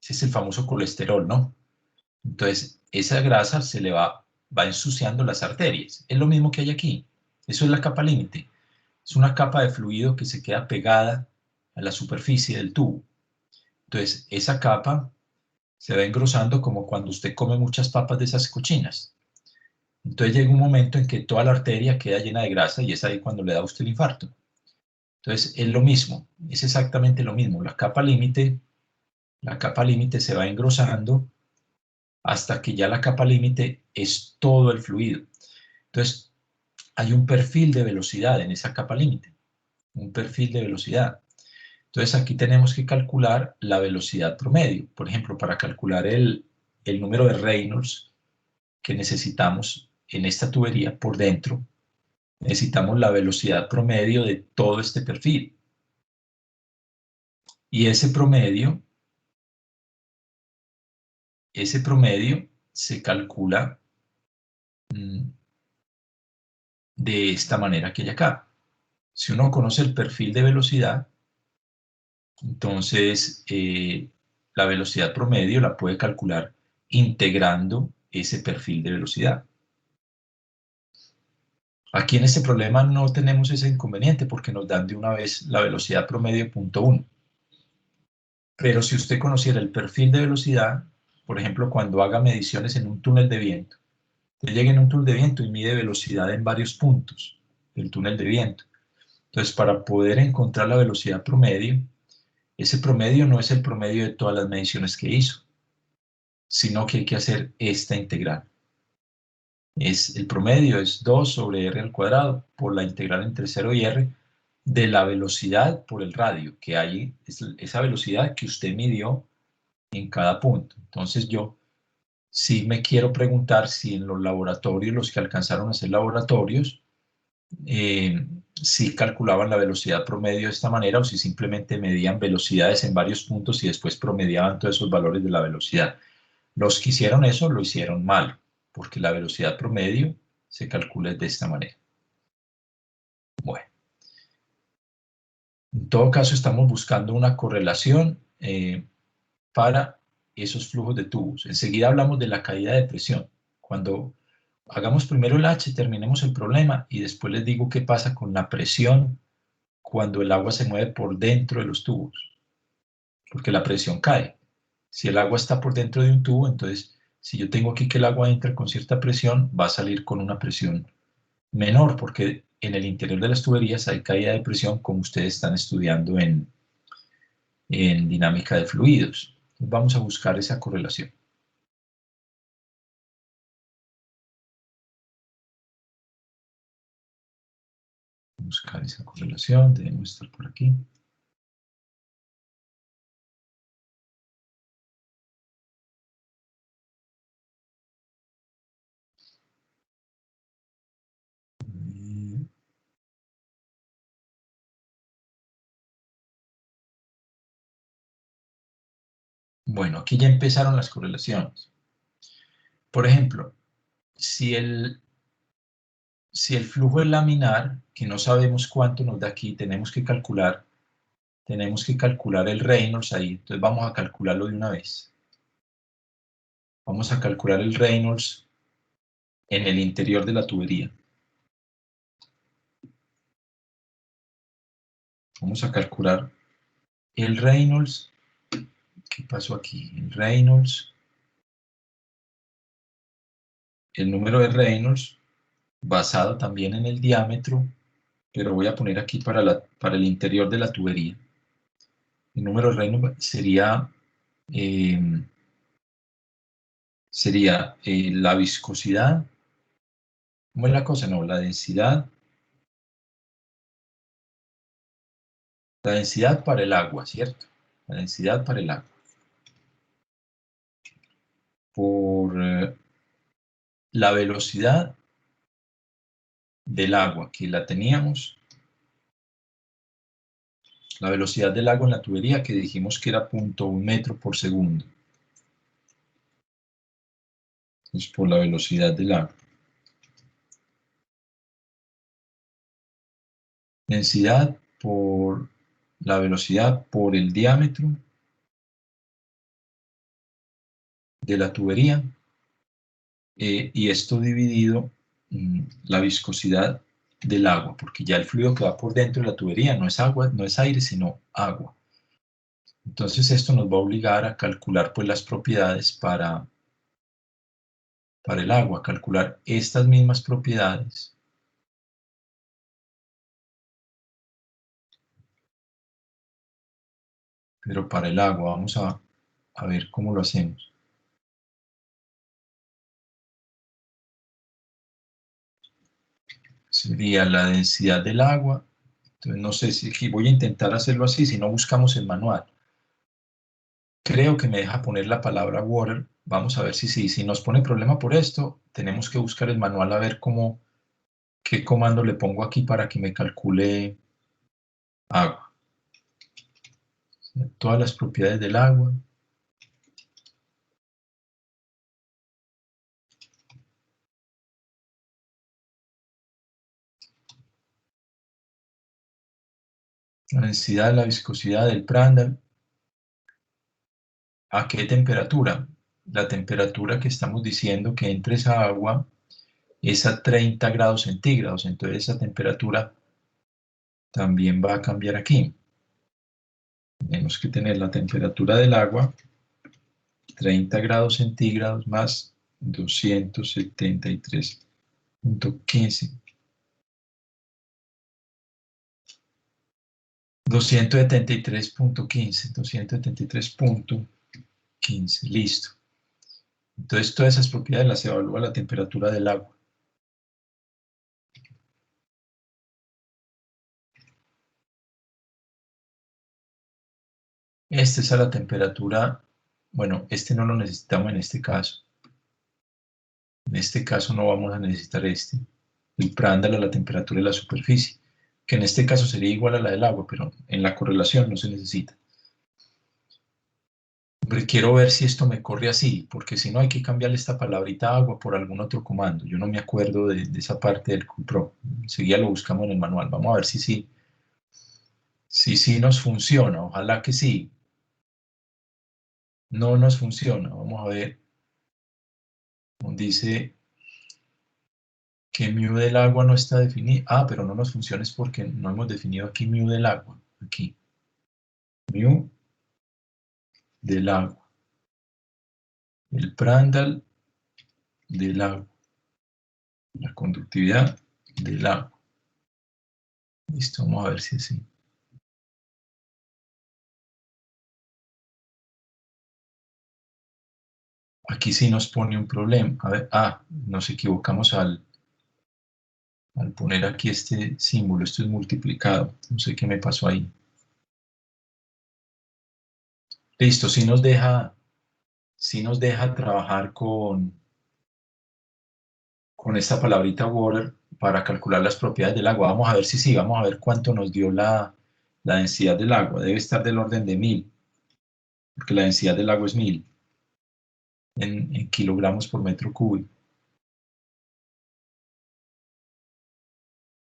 ese es el famoso colesterol, ¿no? Entonces esa grasa se le va ensuciando las arterias. Es lo mismo que hay aquí. Eso es la capa límite. Es una capa de fluido que se queda pegada a la superficie del tubo. Entonces esa capa se va engrosando como cuando usted come muchas papas de esas cochinas. Entonces llega un momento en que toda la arteria queda llena de grasa y es ahí cuando le da a usted el infarto. Entonces es lo mismo, es exactamente lo mismo. La capa límite se va engrosando hasta que ya la capa límite es todo el fluido. Entonces hay un perfil de velocidad en esa capa límite, un perfil de velocidad. Entonces aquí tenemos que calcular la velocidad promedio. Por ejemplo, para calcular el número de Reynolds que necesitamos en esta tubería por dentro, necesitamos la velocidad promedio de todo este perfil. Y ese promedio se calcula de esta manera que hay acá. Si uno conoce el perfil de velocidad, entonces la velocidad promedio la puede calcular integrando ese perfil de velocidad. Aquí en este problema no tenemos ese inconveniente porque nos dan de una vez la velocidad promedio .1. Pero si usted conociera el perfil de velocidad, por ejemplo, cuando haga mediciones en un túnel de viento, usted llega en un túnel de viento y mide velocidad en varios puntos del túnel de viento. Entonces, para poder encontrar la velocidad promedio, ese promedio no es el promedio de todas las mediciones que hizo, sino que hay que hacer esta integral. El promedio es 2 sobre r al cuadrado por la integral entre 0 y r de la velocidad por el radio, que hay, es esa velocidad que usted midió en cada punto. Entonces yo sí me quiero preguntar si en los laboratorios, los que alcanzaron a hacer laboratorios, si calculaban la velocidad promedio de esta manera o si simplemente medían velocidades en varios puntos y después promediaban todos esos valores de la velocidad. Los que hicieron eso lo hicieron mal, porque la velocidad promedio se calcula de esta manera. Bueno, en todo caso estamos buscando una correlación para esos flujos de tubos. Enseguida hablamos de la caída de presión. Cuando hagamos primero el H, terminemos el problema y después les digo qué pasa con la presión cuando el agua se mueve por dentro de los tubos, porque la presión cae. Si el agua está por dentro de un tubo, entonces si yo tengo aquí que el agua entra con cierta presión, va a salir con una presión menor, porque en el interior de las tuberías hay caída de presión, como ustedes están estudiando en dinámica de fluidos. Vamos a buscar esa correlación. Buscar esa correlación, debemos estar por aquí. Bueno, aquí ya empezaron las correlaciones. Por ejemplo, si el flujo es laminar, que no sabemos cuánto nos da aquí, tenemos que calcular el Reynolds ahí, entonces vamos a calcularlo de una vez. Vamos a calcular el Reynolds en el interior de la tubería. Vamos a calcular el Reynolds. ¿Qué pasó aquí? El Reynolds, el número de Reynolds, basado también en el diámetro, pero voy a poner aquí para el interior de la tubería. El número de Reynolds sería la viscosidad. ¿Cómo es la cosa? No, la densidad para el agua, ¿cierto? La densidad para el agua. Por la velocidad del agua, que la teníamos, la velocidad del agua en la tubería, que dijimos que era 0.1 metro por segundo. Es por la velocidad del agua. Densidad por la velocidad por el diámetro de la tubería, y esto dividido la viscosidad del agua, porque ya el fluido que va por dentro de la tubería no es agua, no es aire, sino agua. Entonces esto nos va a obligar a calcular pues las propiedades para el agua, calcular estas mismas propiedades. Pero para el agua vamos a ver cómo lo hacemos. Sería la densidad del agua, Entonces no sé si voy a intentar hacerlo así, si no buscamos el manual. Creo que me deja poner la palabra water. Vamos a ver si sí. Si nos pone problema por esto, tenemos que buscar el manual a ver qué comando le pongo aquí para que me calcule agua. Todas las propiedades del agua. La densidad, la viscosidad del Prandtl. ¿A qué temperatura? La temperatura que estamos diciendo que entre esa agua es a 30 grados centígrados. Entonces esa temperatura también va a cambiar aquí. Tenemos que tener la temperatura del agua, 30 grados centígrados más 273.15. 273.15, listo. Entonces todas esas propiedades las evalúa la temperatura del agua. Esta es a la temperatura, bueno, este no lo necesitamos en este caso. En este caso no vamos a necesitar este. El Prandtl a la temperatura de la superficie, que en este caso sería igual a la del agua, pero en la correlación no se necesita. Pero quiero ver si esto me corre así, porque si no hay que cambiarle esta palabrita agua por algún otro comando. Yo no me acuerdo de esa parte del QPro. Enseguida lo buscamos en el manual. Vamos a ver si sí. Si sí nos funciona. Ojalá que sí. No nos funciona. Vamos a ver. Dice que mu del agua no está definido. Ah, pero no nos funciona es porque no hemos definido aquí mu del agua. Aquí. Mu del agua. El Prandtl del agua. La conductividad del agua. Listo, vamos a ver si es así. Aquí sí nos pone un problema. A ver, nos equivocamos al poner aquí este símbolo. Esto es multiplicado. No sé qué me pasó ahí. Listo, sí nos deja trabajar con esta palabrita water para calcular las propiedades del agua. Vamos a ver si sí, vamos a ver cuánto nos dio la densidad del agua. Debe estar del orden de 1000, porque la densidad del agua es 1000 en kilogramos por metro cúbico.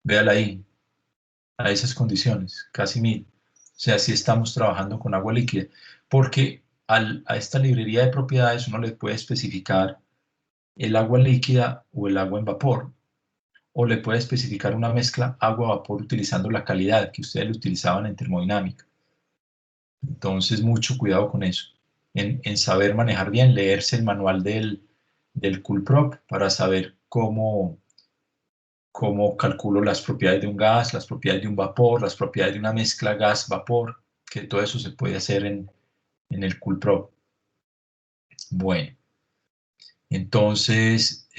Véala ahí, a esas condiciones, casi 1000. O sea, si estamos trabajando con agua líquida, porque a esta librería de propiedades uno le puede especificar el agua líquida o el agua en vapor, o le puede especificar una mezcla agua-vapor utilizando la calidad que ustedes lo utilizaban en termodinámica. Entonces, mucho cuidado con eso, en saber manejar bien, leerse el manual del CoolProp para saber cómo calculo las propiedades de un gas, las propiedades de un vapor, las propiedades de una mezcla gas-vapor, que todo eso se puede hacer en el CoolProp. Bueno, entonces,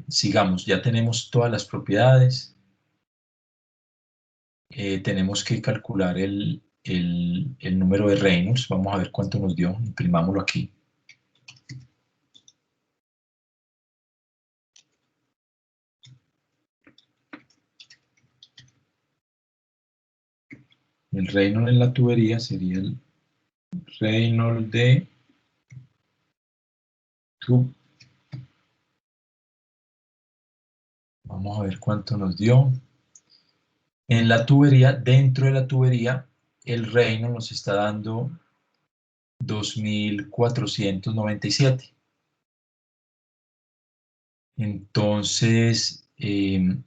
sigamos, ya tenemos todas las propiedades. Tenemos que calcular el número de Reynolds. Vamos a ver cuánto nos dio. Imprimámoslo aquí. El Reynolds en la tubería sería el Reynolds de tube. Vamos a ver cuánto nos dio. En la tubería, dentro de la tubería, el Reynolds nos está dando 2497. Entonces, en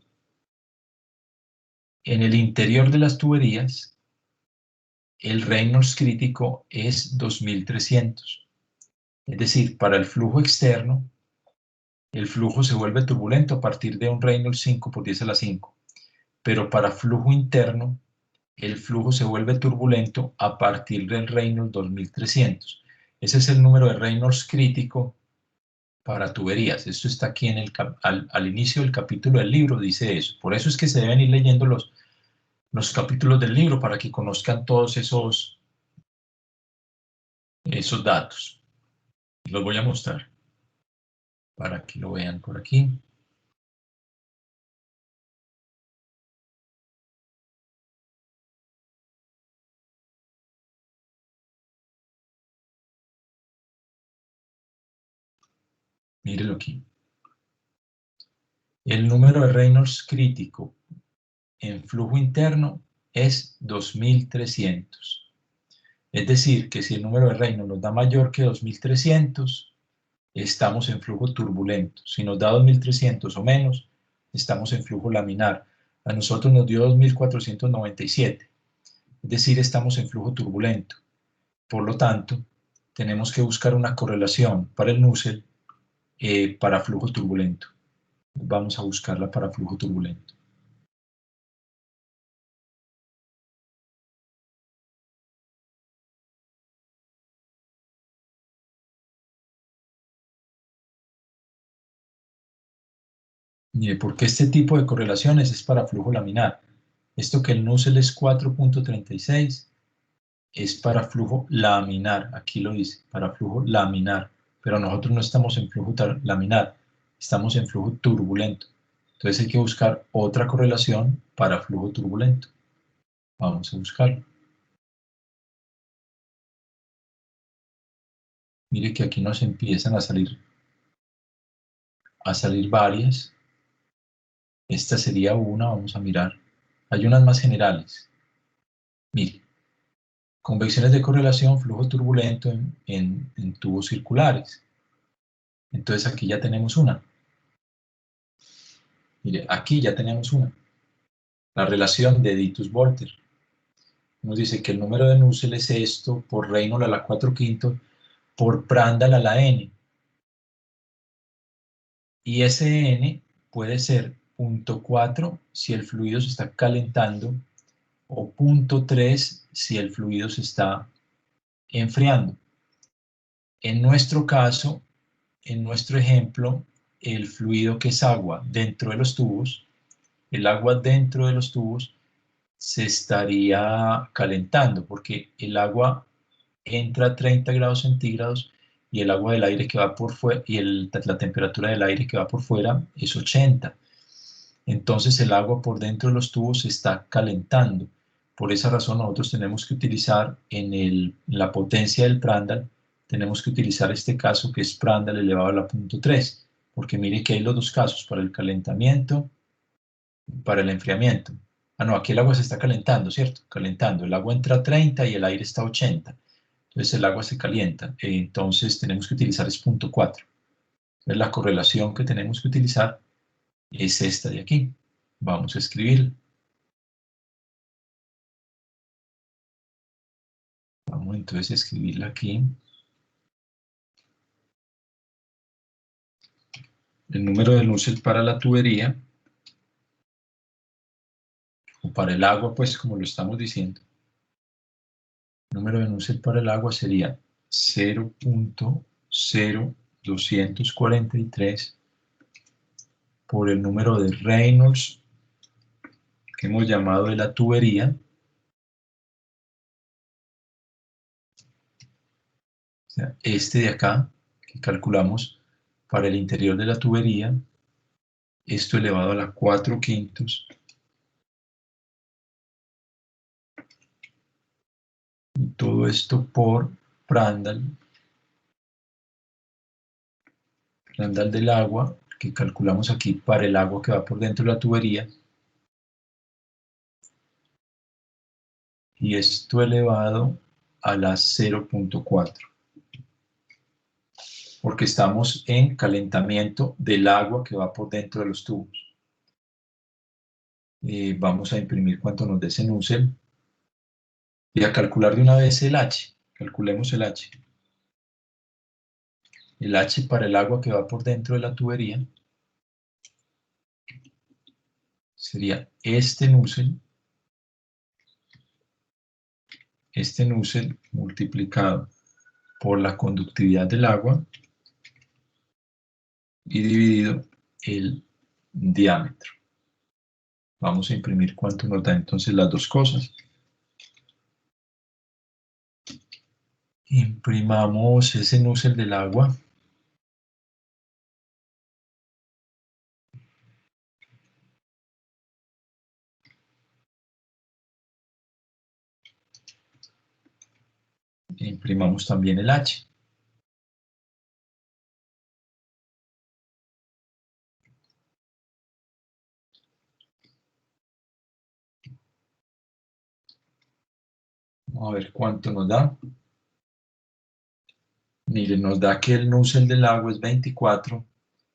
el interior de las tuberías, el Reynolds crítico es 2300. Es decir, para el flujo externo, el flujo se vuelve turbulento a partir de un Reynolds 5 por 10 a la 5. Pero para flujo interno, el flujo se vuelve turbulento a partir del Reynolds 2300. Ese es el número de Reynolds crítico para tuberías. Esto está aquí en al inicio del capítulo del libro, dice eso. Por eso es que se deben ir leyendo los capítulos del libro para que conozcan todos esos datos. Los voy a mostrar para que lo vean por aquí. Mírenlo aquí. El número de Reynolds crítico en flujo interno es 2300. Es decir, que si el número de Reynolds nos da mayor que 2300, estamos en flujo turbulento. Si nos da 2300 o menos, estamos en flujo laminar. A nosotros nos dio 2497, es decir, estamos en flujo turbulento. Por lo tanto, tenemos que buscar una correlación para el Nusselt para flujo turbulento. Vamos a buscarla para flujo turbulento. Mire, porque este tipo de correlaciones es para flujo laminar. Esto que el Nusselt es 4.36 es para flujo laminar, aquí lo dice, para flujo laminar, pero nosotros no estamos en flujo laminar, estamos en flujo turbulento. Entonces hay que buscar otra correlación para flujo turbulento. Vamos a buscarlo. Mire que aquí nos empiezan a salir varias. Esta sería una, vamos a mirar. Hay unas más generales. Mire, convecciones de correlación, flujo turbulento en tubos circulares. Entonces aquí ya tenemos una. Mire, aquí ya tenemos una. La relación de Ditus-Volter. Nos dice que el número de Nusselt es esto por Reynolds a la 4/5 por Prandtl a la n. Y ese n puede ser 0.4 si el fluido se está calentando o 0.3 si el fluido se está enfriando. En nuestro caso, en nuestro ejemplo, el fluido que es agua dentro de los tubos, el agua dentro de los tubos se estaría calentando porque el agua entra a 30 grados centígrados y el agua del aire que va por fuera y la temperatura del aire que va por fuera es 80. Entonces el agua por dentro de los tubos se está calentando. Por esa razón nosotros tenemos que utilizar en la potencia del Prandtl, tenemos que utilizar este caso que es Prandtl elevado a la 0.3, porque mire que hay los dos casos, para el calentamiento y para el enfriamiento. Ah, no, aquí el agua se está calentando, ¿cierto? Calentando. El agua entra a 30 y el aire está a 80. Entonces el agua se calienta. Entonces tenemos que utilizar es 0.4. Entonces la correlación que tenemos que utilizar es esta de aquí. Vamos a escribir. Vamos entonces a escribirla aquí. El número de Nusselt para la tubería, o para el agua, pues como lo estamos diciendo. El número de Nusselt para el agua sería 0.0243 por el número de Reynolds que hemos llamado de la tubería. O sea, este de acá, que calculamos para el interior de la tubería, esto elevado a la 4/5, y todo esto por Prandtl del agua, que calculamos aquí para el agua que va por dentro de la tubería, y esto elevado a la 0.4, porque estamos en calentamiento del agua que va por dentro de los tubos. Vamos a imprimir cuánto nos dé ese Nusselt y a calcular de una vez el H. Calculemos el H. El H para el agua que va por dentro de la tubería sería este Nusselt multiplicado por la conductividad del agua y dividido el diámetro. Vamos a imprimir cuánto nos da entonces las dos cosas. Imprimamos ese núcleo del agua. Imprimamos también el H. Vamos a ver cuánto nos da. Miren, nos da que el núcleo del agua es 24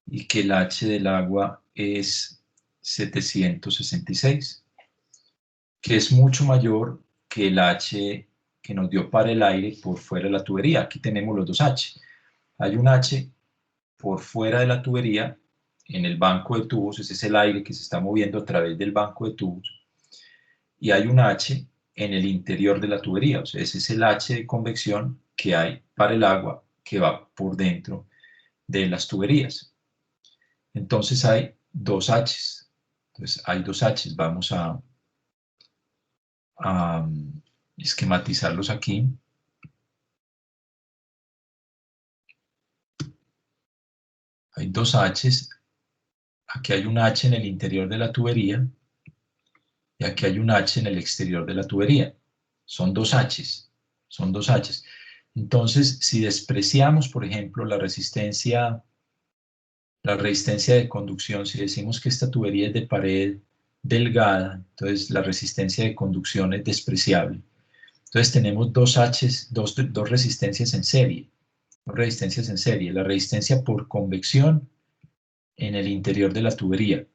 y que el H del agua es 766, que es mucho mayor que el H que nos dio para el aire por fuera de la tubería. Aquí tenemos los dos H. Hay un H por fuera de la tubería, en el banco de tubos, ese es el aire que se está moviendo a través del banco de tubos, y hay un H en el interior de la tubería, o sea, ese es el H de convección que hay para el agua que va por dentro de las tuberías. Entonces hay dos H's. Entonces hay dos H's. Vamos a esquematizarlos aquí. Hay dos H's. Aquí hay un H en el interior de la tubería y aquí hay un H en el exterior de la tubería. Son dos H's. Son dos H's. Entonces, si despreciamos, por ejemplo, la resistencia de conducción, si decimos que esta tubería es de pared delgada, entonces la resistencia de conducción es despreciable. Entonces tenemos dos H's, dos resistencias en serie. Dos resistencias en serie. La resistencia por convección en el interior de la tubería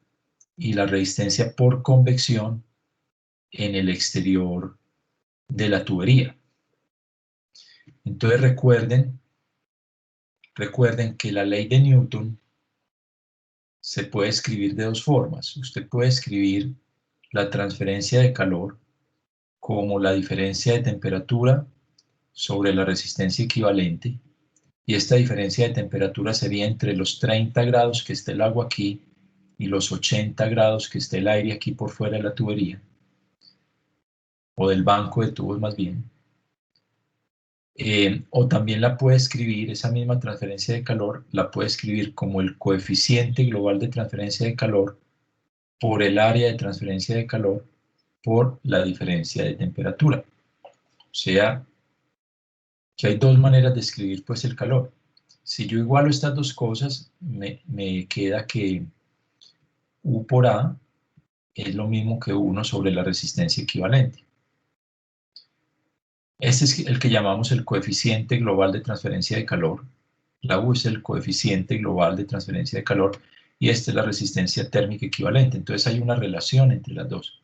y la resistencia por convección en el exterior de la tubería. Entonces recuerden que la ley de Newton se puede escribir de dos formas. Usted puede escribir la transferencia de calor como la diferencia de temperatura sobre la resistencia equivalente, y esta diferencia de temperatura sería entre los 30 grados que esté el agua aquí y los 80 grados que esté el aire aquí por fuera de la tubería, o del banco de tubos más bien. O también la puede escribir, esa misma transferencia de calor, la puede escribir como el coeficiente global de transferencia de calor por el área de transferencia de calor por la diferencia de temperatura. O sea, que hay dos maneras de escribir pues el calor. Si yo igualo estas dos cosas, me queda que U por A es lo mismo que 1 sobre la resistencia equivalente. Este es el que llamamos el coeficiente global de transferencia de calor. La U es el coeficiente global de transferencia de calor y esta es la resistencia térmica equivalente. Entonces hay una relación entre las dos.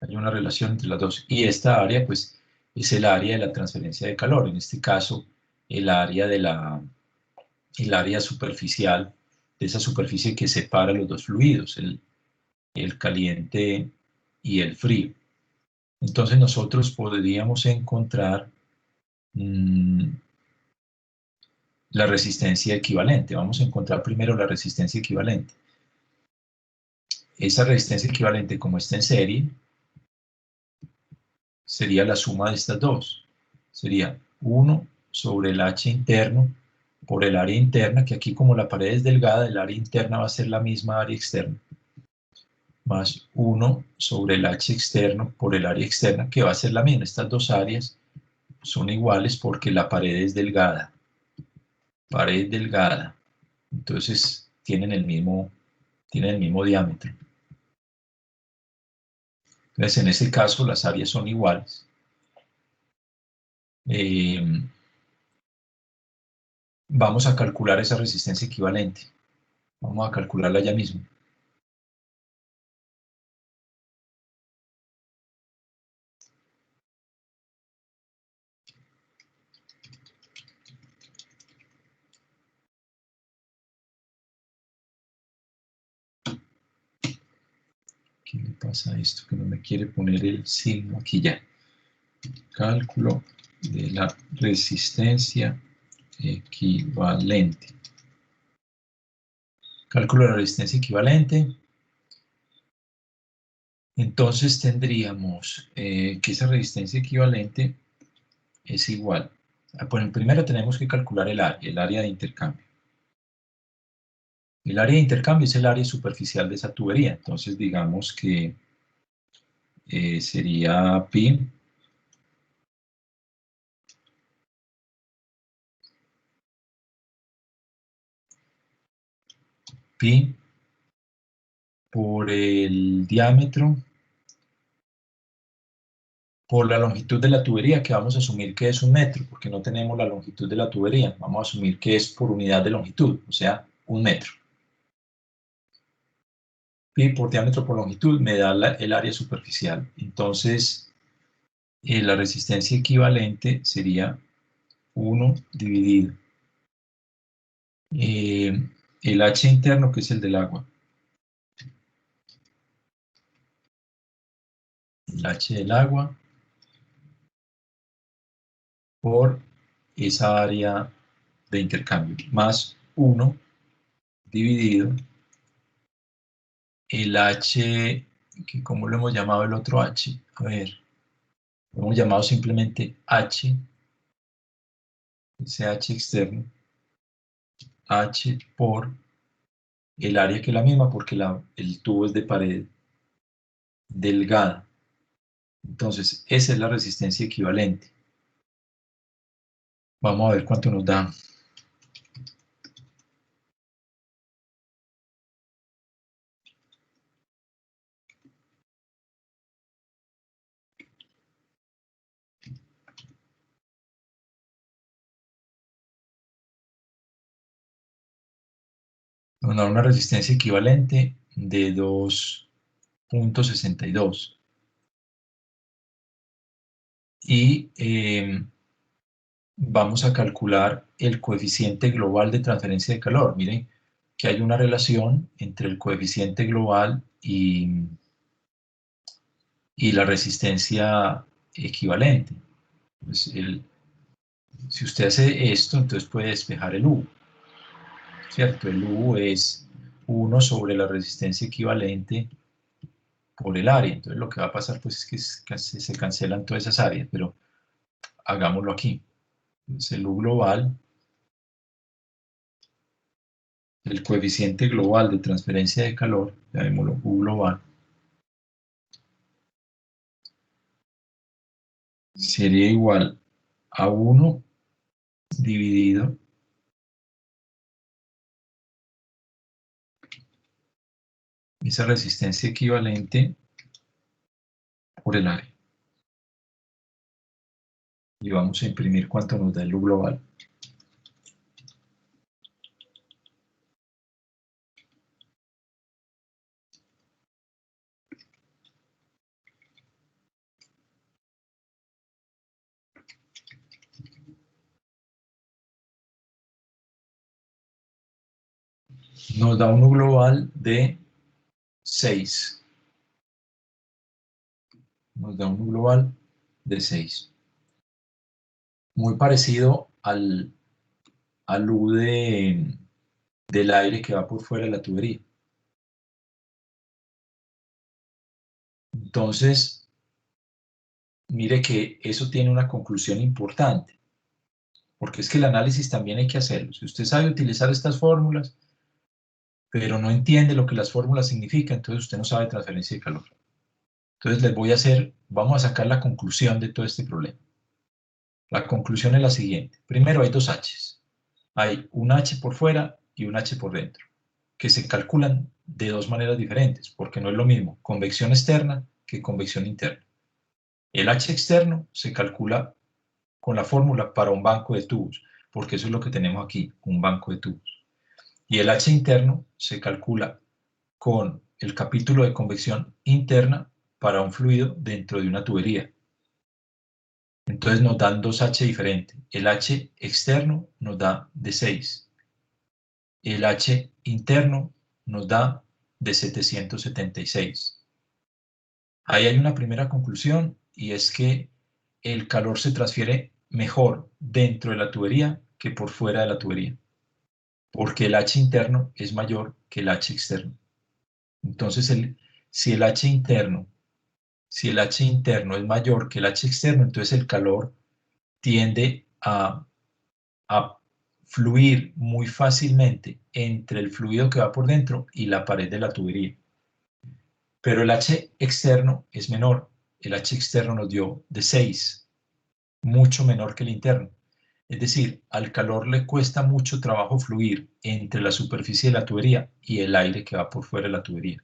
Hay una relación entre las dos. Y esta área, pues, es el área de la transferencia de calor. En este caso, el área superficial, de esa superficie que separa los dos fluidos, el caliente y el frío. Entonces nosotros podríamos encontrar la resistencia equivalente. Vamos a encontrar primero la resistencia equivalente. Esa resistencia equivalente, como está en serie, sería la suma de estas dos. Sería 1 sobre el H interno por el área interna, que aquí como la pared es delgada, el área interna va a ser la misma área externa, más 1 sobre el H externo por el área externa, que va a ser la misma. Estas dos áreas son iguales porque la pared es delgada. Pared delgada. Entonces tienen el mismo diámetro. Entonces en ese caso las áreas son iguales. Vamos a calcular esa resistencia equivalente. Vamos a calcularla ya mismo. ¿Qué le pasa a esto? Que no me quiere poner el signo aquí ya. Cálculo de la resistencia equivalente. Cálculo de la resistencia equivalente. Entonces tendríamos que esa resistencia equivalente es igual. Bueno, primero tenemos que calcular el área de intercambio. El área de intercambio es el área superficial de esa tubería. Entonces digamos que sería pi por el diámetro por la longitud de la tubería, que vamos a asumir que es 1 metro, porque no tenemos la longitud de la tubería. Vamos a asumir que es por unidad de longitud, o sea, 1 metro. Pi por diámetro por longitud me da el área superficial. Entonces, la resistencia equivalente sería 1 dividido el H interno, que es el del agua. El H del agua por esa área de intercambio, más 1 dividido el H, que ¿cómo lo hemos llamado el otro H? A ver, lo hemos llamado simplemente H, ese H externo, H por el área que es la misma, porque el tubo es de pared delgada. Entonces, esa es la resistencia equivalente. Vamos a ver cuánto nos da. Nos da una resistencia equivalente de 2.62. Y vamos a calcular el coeficiente global de transferencia de calor. Miren que hay una relación entre el coeficiente global y la resistencia equivalente. Pues si usted hace esto, entonces puede despejar el U, ¿cierto? El U es 1 sobre la resistencia equivalente por el área. Entonces lo que va a pasar pues es que se cancelan todas esas áreas, pero hagámoslo aquí. Entonces el U global, el coeficiente global de transferencia de calor, llamémoslo U global, sería igual a 1 dividido esa resistencia equivalente por el área. Y vamos a imprimir cuánto nos da el U global. Nos da un U global de 6. Nos da un U global de 6. Muy parecido al U del aire que va por fuera de la tubería. Entonces, mire que eso tiene una conclusión importante, porque es que el análisis también hay que hacerlo. Si usted sabe utilizar estas fórmulas, pero no entiende lo que las fórmulas significan, entonces usted no sabe transferencia de calor. Entonces vamos a sacar la conclusión de todo este problema. La conclusión es la siguiente. Primero hay dos H's. Hay un H por fuera y un H por dentro, que se calculan de dos maneras diferentes, porque no es lo mismo convección externa que convección interna. El H externo se calcula con la fórmula para un banco de tubos, porque eso es lo que tenemos aquí, un banco de tubos. Y el H interno se calcula con el capítulo de convección interna para un fluido dentro de una tubería. Entonces nos dan dos H diferentes. El H externo nos da de 6. El H interno nos da de 776. Ahí hay una primera conclusión y es que el calor se transfiere mejor dentro de la tubería que por fuera de la tubería, porque el H interno es mayor que el H externo. Entonces, si el H interno Si el H interno es mayor que el H externo, entonces el calor tiende a fluir muy fácilmente entre el fluido que va por dentro y la pared de la tubería. Pero el H externo es menor. El H externo nos dio de 6, mucho menor que el interno. Es decir, al calor le cuesta mucho trabajo fluir entre la superficie de la tubería y el aire que va por fuera de la tubería.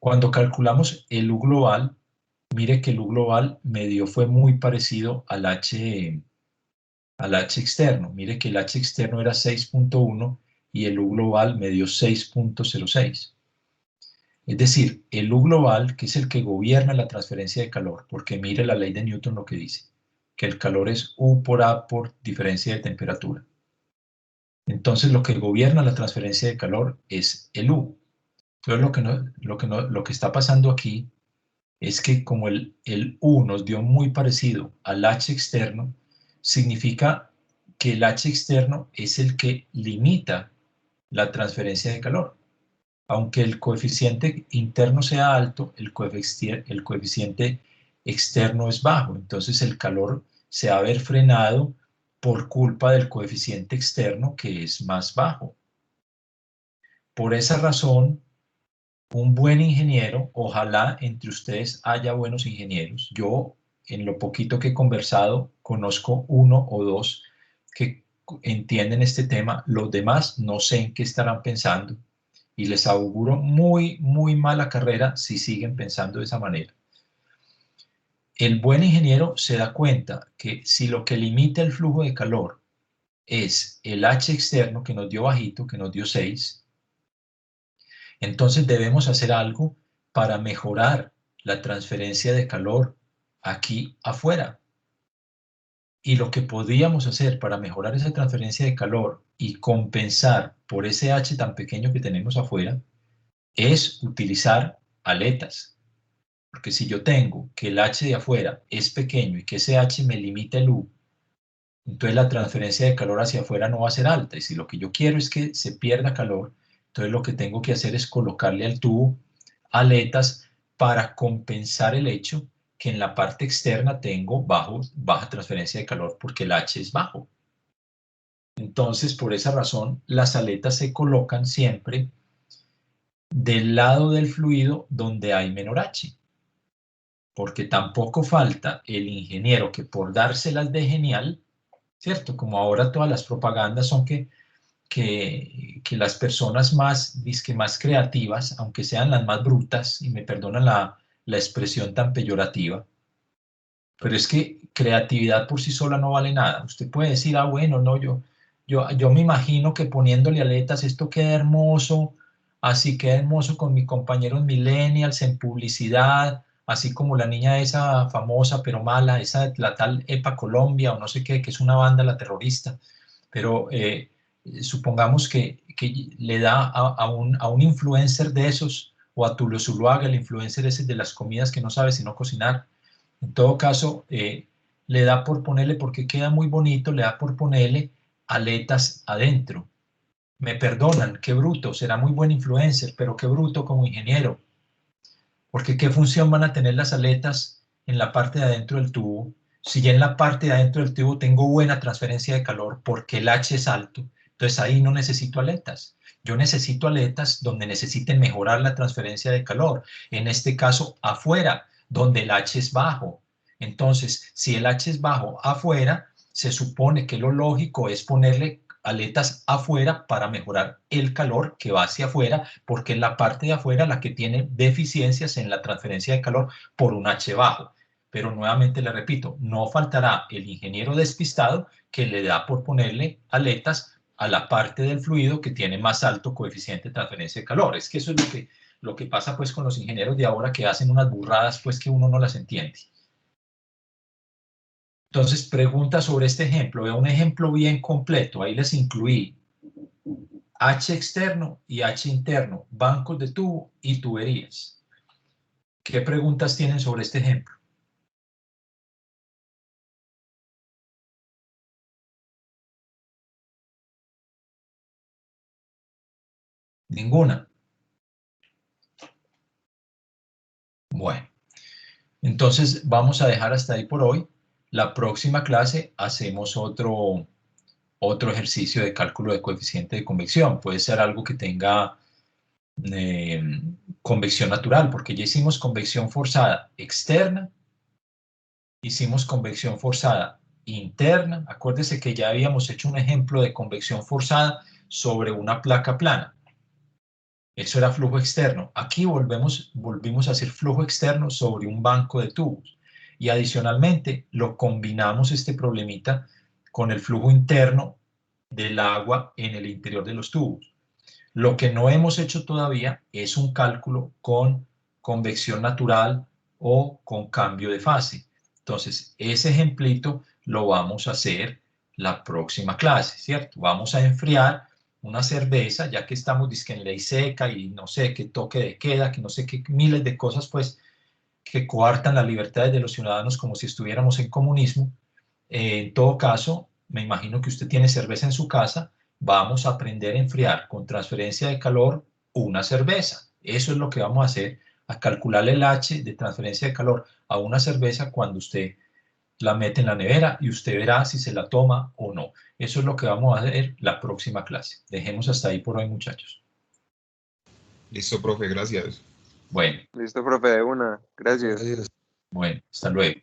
Cuando calculamos el U global, mire que el U global me dio fue muy parecido al H externo. Mire que el H externo era 6.1 y el U global me dio 6.06. Es decir, el U global, que es el que gobierna la transferencia de calor, porque mire la ley de Newton lo que dice, que el calor es U por A por diferencia de temperatura. Entonces lo que gobierna la transferencia de calor es el U. Entonces lo que está pasando aquí es que como el U nos dio muy parecido al H externo, significa que el H externo es el que limita la transferencia de calor. Aunque el coeficiente interno sea alto, el coeficiente externo es bajo. Entonces el calor se va a ver frenado por culpa del coeficiente externo que es más bajo. Por esa razón, un buen ingeniero, ojalá entre ustedes haya buenos ingenieros. Yo, en lo poquito que he conversado, conozco uno o dos que entienden este tema. Los demás no sé en qué estarán pensando y les auguro muy, muy mala carrera si siguen pensando de esa manera. El buen ingeniero se da cuenta que si lo que limita el flujo de calor es el H externo que nos dio bajito, que nos dio 6, entonces debemos hacer algo para mejorar la transferencia de calor aquí afuera. Y lo que podríamos hacer para mejorar esa transferencia de calor y compensar por ese H tan pequeño que tenemos afuera es utilizar aletas. Porque si yo tengo que el H de afuera es pequeño y que ese H me limita el U, entonces la transferencia de calor hacia afuera no va a ser alta. Y si lo que yo quiero es que se pierda calor, entonces lo que tengo que hacer es colocarle al tubo aletas para compensar el hecho que en la parte externa tengo baja transferencia de calor porque el H es bajo. Entonces, por esa razón, las aletas se colocan siempre del lado del fluido donde hay menor H. Porque tampoco falta el ingeniero que por dárselas de genial, ¿cierto? Como ahora todas las propagandas son que las personas más creativas, aunque sean las más brutas, y me perdonan la expresión tan peyorativa, pero es que creatividad por sí sola no vale nada. Usted puede decir, ah, bueno, no, yo me imagino que poniéndole aletas esto queda hermoso, así queda hermoso con mis compañeros millennials en publicidad, así como la niña esa famosa pero mala, esa la tal EPA Colombia o no sé qué, que es una banda la terrorista, pero supongamos que le da a un influencer de esos o a Tulio Zuluaga, el influencer ese de las comidas que no sabe sino cocinar. En todo caso, le da por ponerle, porque queda muy bonito, le da por ponerle aletas adentro. Me perdonan, qué bruto, será muy buen influencer, pero qué bruto como ingeniero. Porque qué función van a tener las aletas en la parte de adentro del tubo, si ya en la parte de adentro del tubo tengo buena transferencia de calor porque el H es alto, entonces ahí no necesito aletas. Yo necesito aletas donde necesiten mejorar la transferencia de calor, en este caso afuera, donde el H es bajo. Entonces, si el H es bajo afuera, se supone que lo lógico es ponerle aletas afuera para mejorar el calor que va hacia afuera, porque es la parte de afuera la que tiene deficiencias en la transferencia de calor por un H bajo. Pero nuevamente le repito, no faltará el ingeniero despistado que le da por ponerle aletas a la parte del fluido que tiene más alto coeficiente de transferencia de calor. Es que eso es lo que pasa pues con los ingenieros de ahora que hacen unas burradas pues que uno no las entiende. Entonces, pregunta sobre este ejemplo. Veo un ejemplo bien completo. Ahí les incluí H externo y H interno, bancos de tubo y tuberías. ¿Qué preguntas tienen sobre este ejemplo? Ninguna. Bueno. Entonces vamos a dejar hasta ahí por hoy. La próxima clase hacemos otro ejercicio de cálculo de coeficiente de convección. Puede ser algo que tenga eh, convección natural, porque ya hicimos convección forzada externa, hicimos convección forzada interna. Acuérdese que ya habíamos hecho un ejemplo de convección forzada sobre una placa plana. Eso era flujo externo. Aquí volvimos a hacer flujo externo sobre un banco de tubos. Y adicionalmente lo combinamos este problemita con el flujo interno del agua en el interior de los tubos. Lo que no hemos hecho todavía es un cálculo con convección natural o con cambio de fase. Entonces, ese ejemplito lo vamos a hacer la próxima clase, ¿cierto? Vamos a enfriar una cerveza, ya que estamos dizque en ley seca y no sé qué toque de queda, que no sé qué miles de cosas, pues, que coartan las libertades de los ciudadanos como si estuviéramos en comunismo. En todo caso, me imagino que usted tiene cerveza en su casa, vamos a aprender a enfriar con transferencia de calor una cerveza. Eso es lo que vamos a hacer, a calcular el H de transferencia de calor a una cerveza cuando usted la mete en la nevera y usted verá si se la toma o no. Eso es lo que vamos a hacer la próxima clase. Dejemos hasta ahí por hoy, muchachos. Listo, profe, gracias. Bueno, Listo, profe, de una. Gracias. Gracias. bueno, hasta luego.